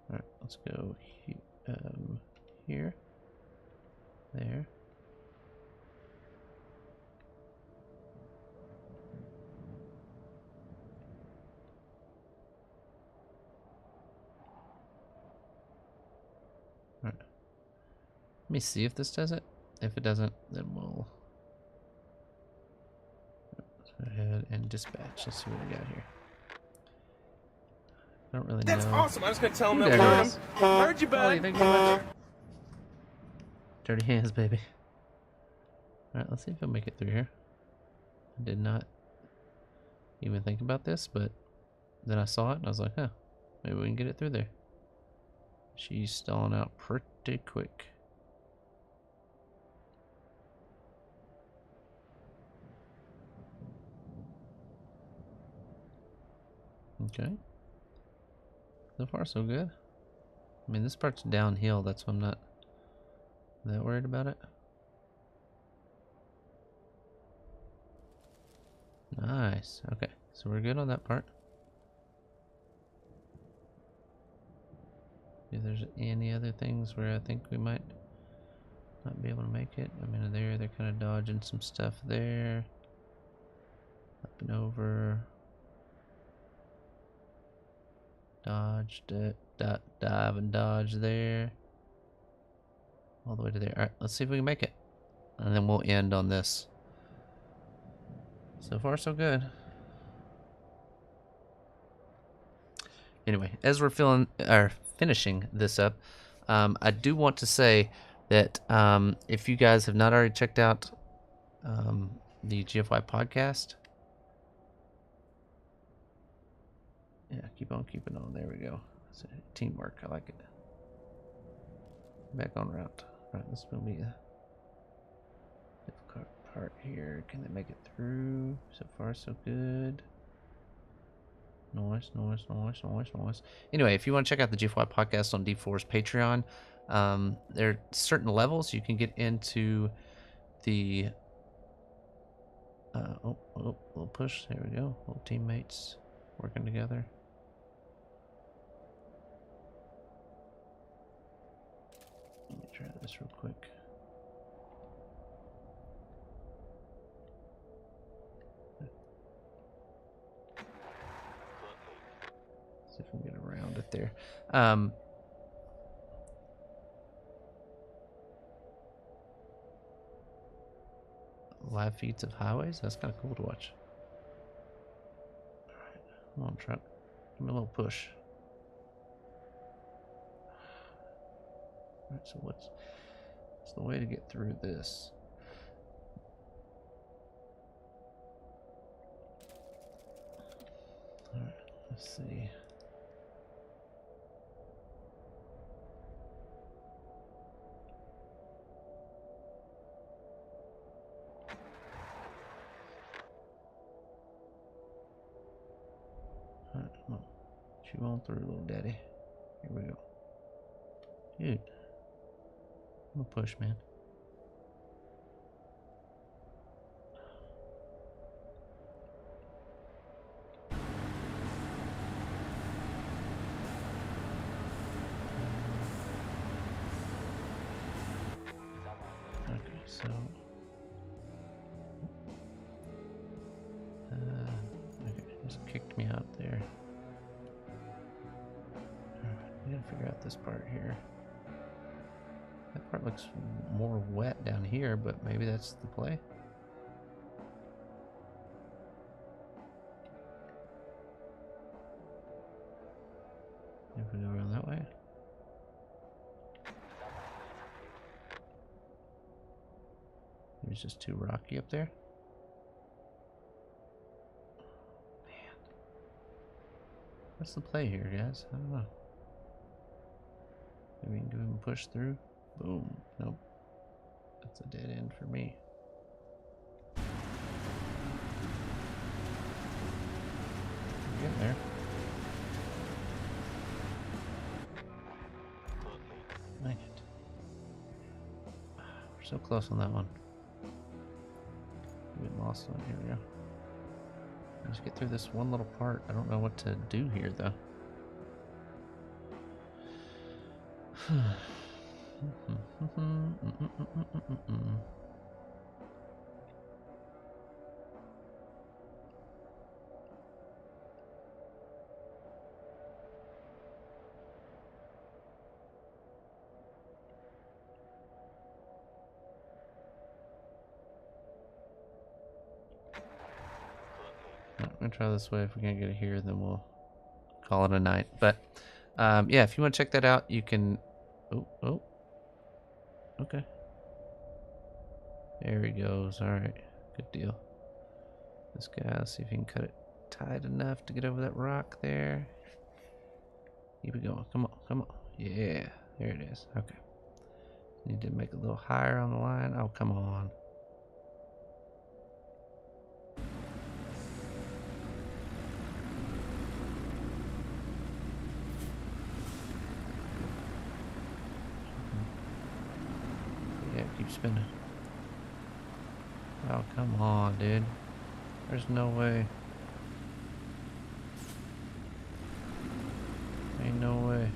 Speaker 1: Alright, let's go here. There. Alright. Let me see if this does it. If it doesn't, then we'll go ahead and dispatch. Let's see what we got here. I don't really know.
Speaker 3: That's awesome. I was gonna tell him that
Speaker 1: There
Speaker 3: we
Speaker 1: it
Speaker 3: heard
Speaker 1: is.
Speaker 3: him. Heard you,
Speaker 1: Ollie,
Speaker 3: bud.
Speaker 1: thank you so much. Dirty hands, baby. Alright, let's see if I'll make it through here. I did not even think about this, but then I saw it and I was like, huh, maybe we can get it through there. She's stalling out pretty quick. Okay. So far, so good. I mean, this part's downhill, that's why I'm not that worried about it. Nice. Okay, so we're good on that part. If there's any other things where I think we might not be able to make it. I mean, they're kind of dodging some stuff there. Up and over. Dodged it. Dive and dodge there. All the way to there. Alright, let's see if we can make it. And then we'll end on this. So far, so good. Anyway, as we're finishing this up, I do want to say that if you guys have not already checked out the GFY podcast, yeah, keep on keeping on. There we go. It's teamwork. I like it. Back on route. All right, this will be a difficult part here. Can they make it through? So far, so good. Nice. Anyway, if you want to check out the GFY podcast on D4's Patreon, there are certain levels you can get into the. Little push. There we go. Little teammates working together. Let me try this real quick. there. Live feeds of highways? That's kind of cool to watch. Alright, come on, truck. Give me a little push. Alright, so what's the way to get through this? Alright, let's see. Alright, come on. Chew on through, little daddy. Here we go. Dude. I'm gonna push, man. Okay, so okay, just kicked me out there. Alright, we gotta figure out this part here. That part looks more wet down here, but maybe that's the play. If we go around that way. Maybe it's just too rocky up there. Man. What's the play here, guys? I don't know. Maybe we can go ahead and push through. Boom. Nope. That's a dead end for me. We're getting there. Dang it. We're so close on that one. We lost one. Here we go. Let's get through this one little part. I don't know what to do here, though. I'm gonna try this way. If we can't get it here, then we'll call it a night. But yeah, if you want to check that out, you can. Oh, okay. There he goes. All right, good deal. This guy, let's see if he can cut it tight enough to get over that rock there. Keep it going. Come on, come on. Yeah, there it is. Okay. Need to make it a little higher on the line. Oh, come on. Yeah, keep spinning. Oh, come on, dude. There's no way. Ain't no way.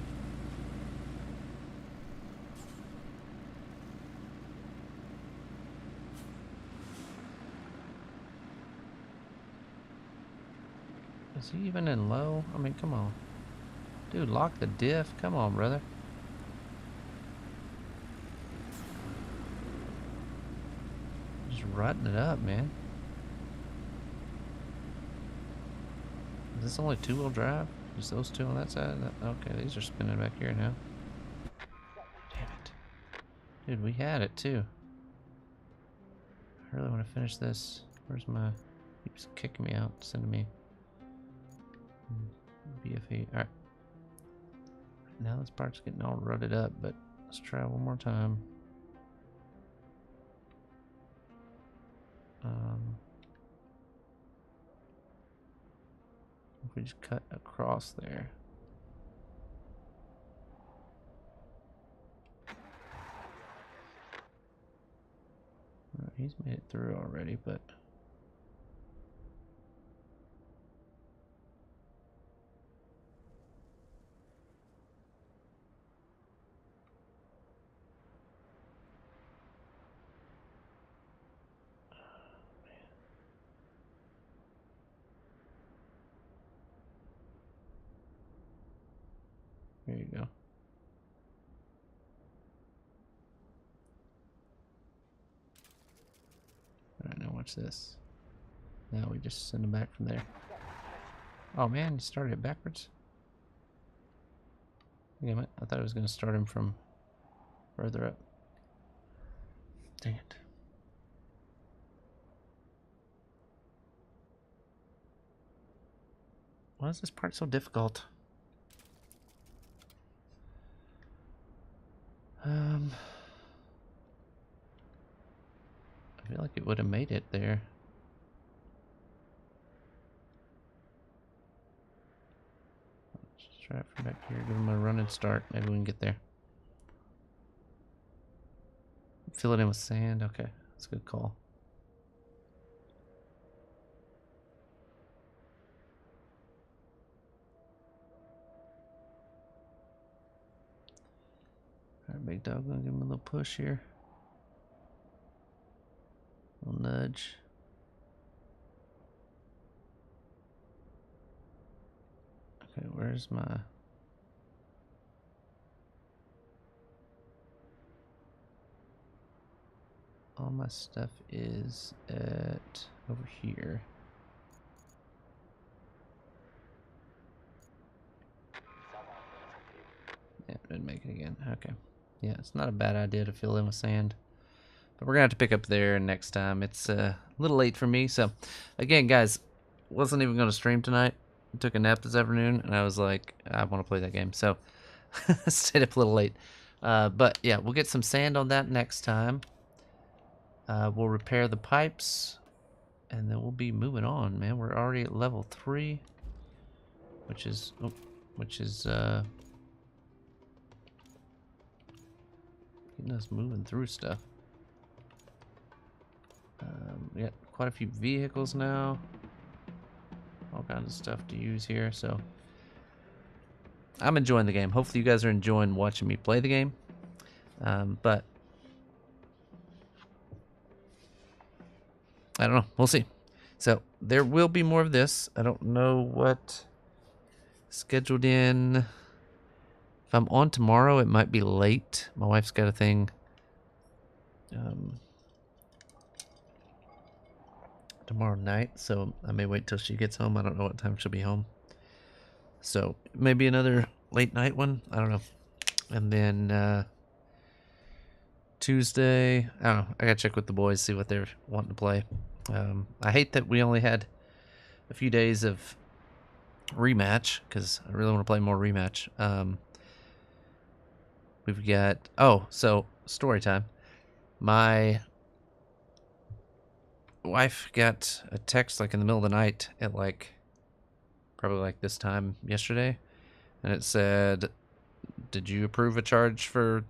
Speaker 1: Is he even in low? I mean, come on. Dude, lock the diff. Come on, brother. Just rutting it up, man. Is this only two-wheel drive? Just those two on that side? Okay, these are spinning back here now. Damn it. Dude, we had it too. I really want to finish this. Where's my... Keeps kicking me out, sending me... BFE. Alright. Now this part's getting all rutted up, but let's try one more time. If we just cut across there. Alright, he's made it through already, but... watch this. Now we just send them back from there. Oh man, you started it backwards? Damn it, I thought I was going to start him from further up. Dang it. Why is this part so difficult? I feel like it would have made it there. Let's try it from back here. Give him a run and start. Maybe we can get there. Fill it in with sand. Okay, that's a good call. Alright, big dog, gonna give him a little push here. A little nudge. Okay, where's my... All my stuff is at over here. Yeah, didn't make it again. Okay. Yeah, it's not a bad idea to fill in with sand. But we're going to have to pick up there next time. It's a little late for me. So, again, guys, wasn't even going to stream tonight. I took a nap this afternoon, and I was like, I want to play that game. So, stayed up a little late. But, yeah, we'll get some sand on that next time. We'll repair the pipes, and then we'll be moving on, man. We're already at level 3, which is getting us moving through stuff. We got quite a few vehicles now. All kinds of stuff to use here, so I'm enjoying the game. Hopefully you guys are enjoying watching me play the game. But I don't know. We'll see. So there will be more of this. I don't know what scheduled in. If I'm on tomorrow, it might be late. My wife's got a thing tomorrow night, so I may wait till she gets home. I don't know what time she'll be home. So maybe another late night one. I don't know. And then Tuesday, I don't know. I gotta check with the boys, see what they're wanting to play. I hate that we only had a few days of rematch, because I really want to play more rematch. We've got, so story time. My wife got a text like in the middle of the night at probably like this time yesterday, and it said, "Did you approve a charge for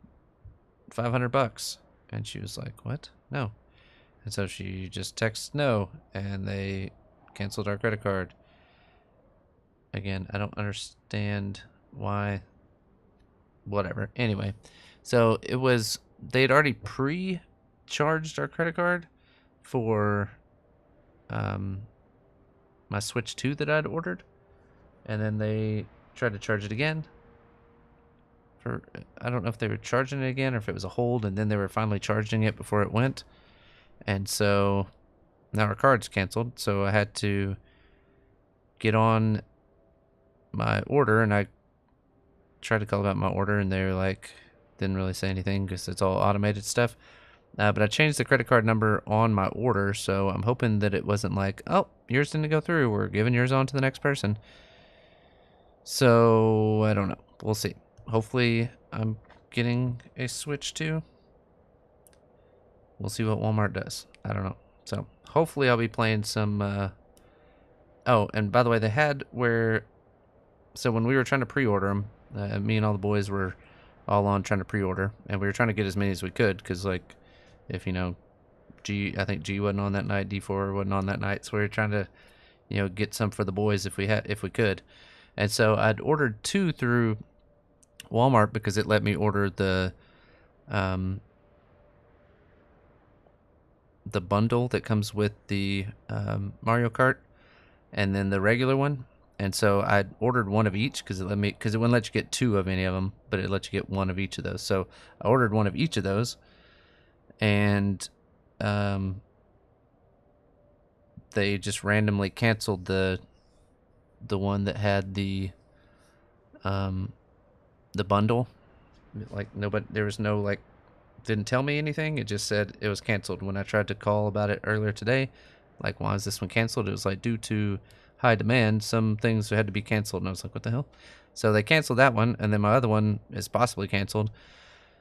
Speaker 1: $500?" And she was like, "What? No." And so she just texts no, and they canceled our credit card. Again, I don't understand why. Whatever. Anyway, so it was, they'd already pre-charged our credit card for my Switch 2 that I'd ordered, and then they tried to charge it again. I don't know if they were charging it again or if it was a hold, and then they were finally charging it before it went. And so now our card's canceled, so I had to get on my order, and I tried to call about my order, and they were like, didn't really say anything because it's all automated stuff. But I changed the credit card number on my order, so I'm hoping that it wasn't like, oh, yours didn't go through, we're giving yours on to the next person. So I don't know. We'll see. Hopefully I'm getting a Switch 2. We'll see what Walmart does. I don't know. So hopefully I'll be playing some... Oh, and by the way, they had where... So when we were trying to pre-order them, me and all the boys were all on trying to pre-order, and we were trying to get as many as we could, because, like, if, I think G wasn't on that night, D4 wasn't on that night, so we were trying to, get some for the boys if we could. And so I'd ordered 2 through Walmart because it let me order the bundle that comes with the Mario Kart and then the regular one. And so I ordered one of each because it wouldn't let you get 2 of any of them, but it let you get 1 of each of those. So I ordered 1 of each of those, and they just randomly canceled the one that had the bundle. Like nobody, there was no like, didn't tell me anything. It just said it was canceled. When I tried to call about it earlier today, like, why is this one canceled? It was like, due to high demand, some things had to be canceled. And I was like, what the hell? So they canceled that one, and then my other one is possibly canceled.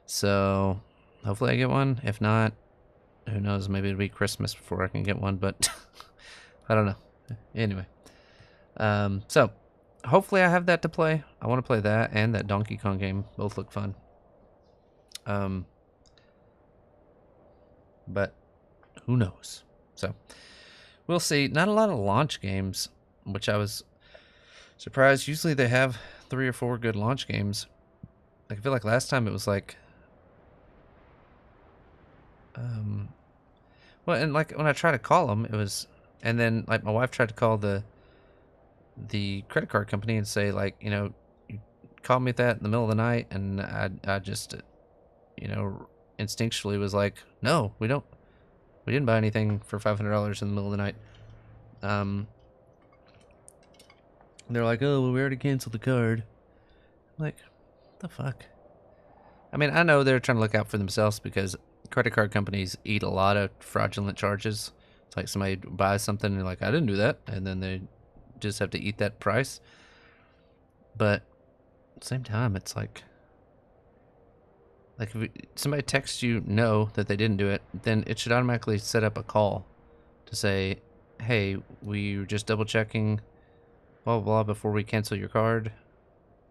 Speaker 1: So hopefully I get one. If not, who knows? Maybe it'll be Christmas before I can get one, but I don't know. Anyway, so hopefully I have that to play. I want to play that and that Donkey Kong game. Both look fun. But who knows? So we'll see. Not a lot of launch games, which I was surprised. Usually they have 3 or 4 good launch games. I feel like last time it was like, well, and like when I tried to call them, it was, and then like my wife tried to call the credit card company and say, like, you know, you called me at that in the middle of the night, and I just, you know, instinctually was like, no, we didn't buy anything for $500 in the middle of the night. They're like, oh, well, we already canceled the card. I'm like, what the fuck? I mean, I know they're trying to look out for themselves because credit card companies eat a lot of fraudulent charges. It's like somebody buys something and they're like, I didn't do that, and then they just have to eat that price. But at the same time, it's like if somebody texts you no that they didn't do it, then it should automatically set up a call to say, hey, we were just double checking blah blah blah before we cancel your card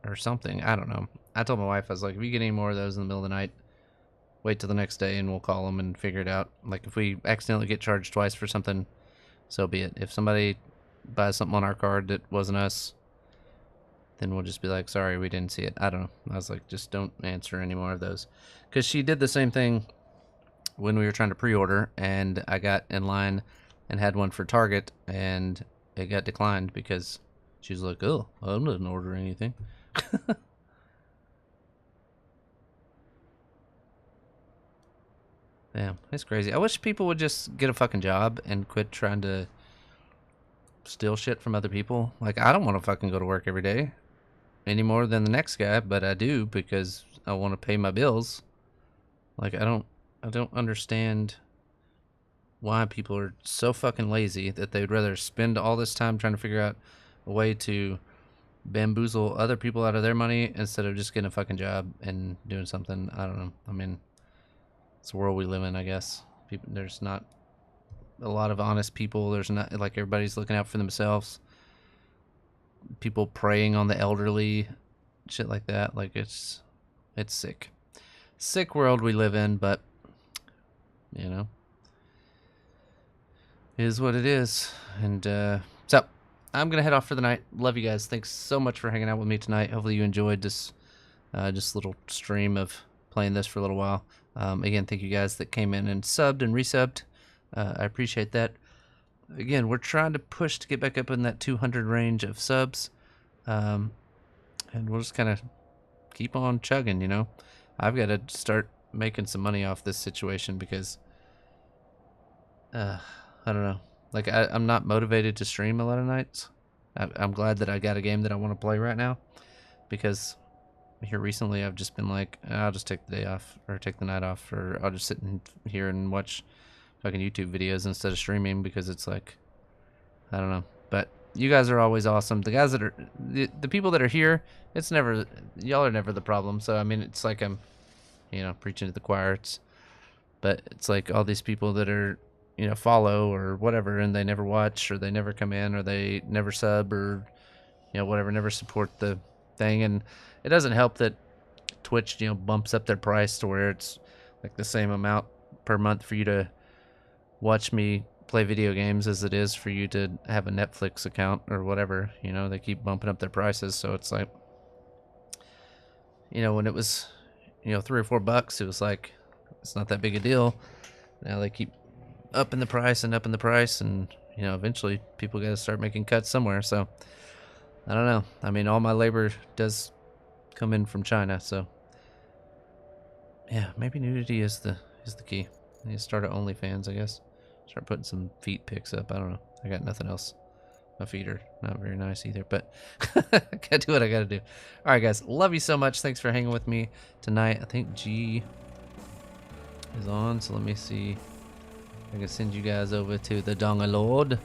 Speaker 1: or something. I don't know. I told my wife, I was like, if you get any more of those in the middle of the night, wait till the next day and we'll call them and figure it out. Like, if we accidentally get charged twice for something, so be it. If somebody buys something on our card that wasn't us, then we'll just be like, sorry, we didn't see it. I don't know. I was like, just don't answer any more of those. Because she did the same thing when we were trying to pre-order, and I got in line and had one for Target, and it got declined because she was like, oh, I didn't order anything. Damn, it's crazy. I wish people would just get a fucking job and quit trying to steal shit from other people. Like, I don't want to fucking go to work every day any more than the next guy, but I do because I want to pay my bills. Like, I don't understand why people are so fucking lazy that they'd rather spend all this time trying to figure out a way to bamboozle other people out of their money instead of just getting a fucking job and doing something. I don't know. I mean, it's the world we live in, I guess. There's not a lot of honest people. There's not, like, everybody's looking out for themselves. People preying on the elderly, shit like that. Like, it's sick. Sick world we live in, but, you know, it is what it is. And so I'm gonna head off for the night. Love you guys. Thanks so much for hanging out with me tonight. Hopefully you enjoyed this just little stream of playing this for a little while. Again, thank you guys that came in and subbed and resubbed. I appreciate that. Again, we're trying to push to get back up in that 200 range of subs. And we'll just kind of keep on chugging, you know. I've got to start making some money off this situation because I don't know. Like, I'm not motivated to stream a lot of nights. I'm glad that I got a game that I want to play right now, because here recently I've just been like, I'll just take the day off or take the night off, or I'll just sit in here and watch fucking YouTube videos instead of streaming, because it's like, I don't know. But you guys are always awesome. The guys that are the people that are here, it's never, y'all are never the problem. So I mean, it's like I'm, you know, preaching to the choir. But it's like all these people that are, you know, follow or whatever, and they never watch, or they never come in, or they never sub, or, you know, whatever, never support the thing. And it doesn't help that Twitch, you know, bumps up their price to where it's like the same amount per month for you to watch me play video games as it is for you to have a Netflix account or whatever. You know, they keep bumping up their prices. So it's like, you know, when it was, you know, $3 or $4, it was like, it's not that big a deal. Now they keep upping the price and upping the price, and, you know, eventually people got to start making cuts somewhere. So I don't know. I mean, all my labor does come in from China, so yeah, maybe nudity is the key. I need to start at OnlyFans, I guess. Start putting some feet pics up. I don't know. I got nothing else. My feet are not very nice either, but I gotta do what I gotta do. All right, guys. Love you so much. Thanks for hanging with me tonight. I think G is on, so let me see. I can send you guys over to the Donga Lord.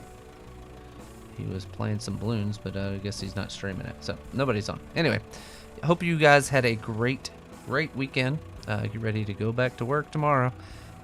Speaker 1: He was playing some balloons, but I guess he's not streaming it, so nobody's on. Anyway, hope you guys had a great weekend. Get ready to go back to work tomorrow.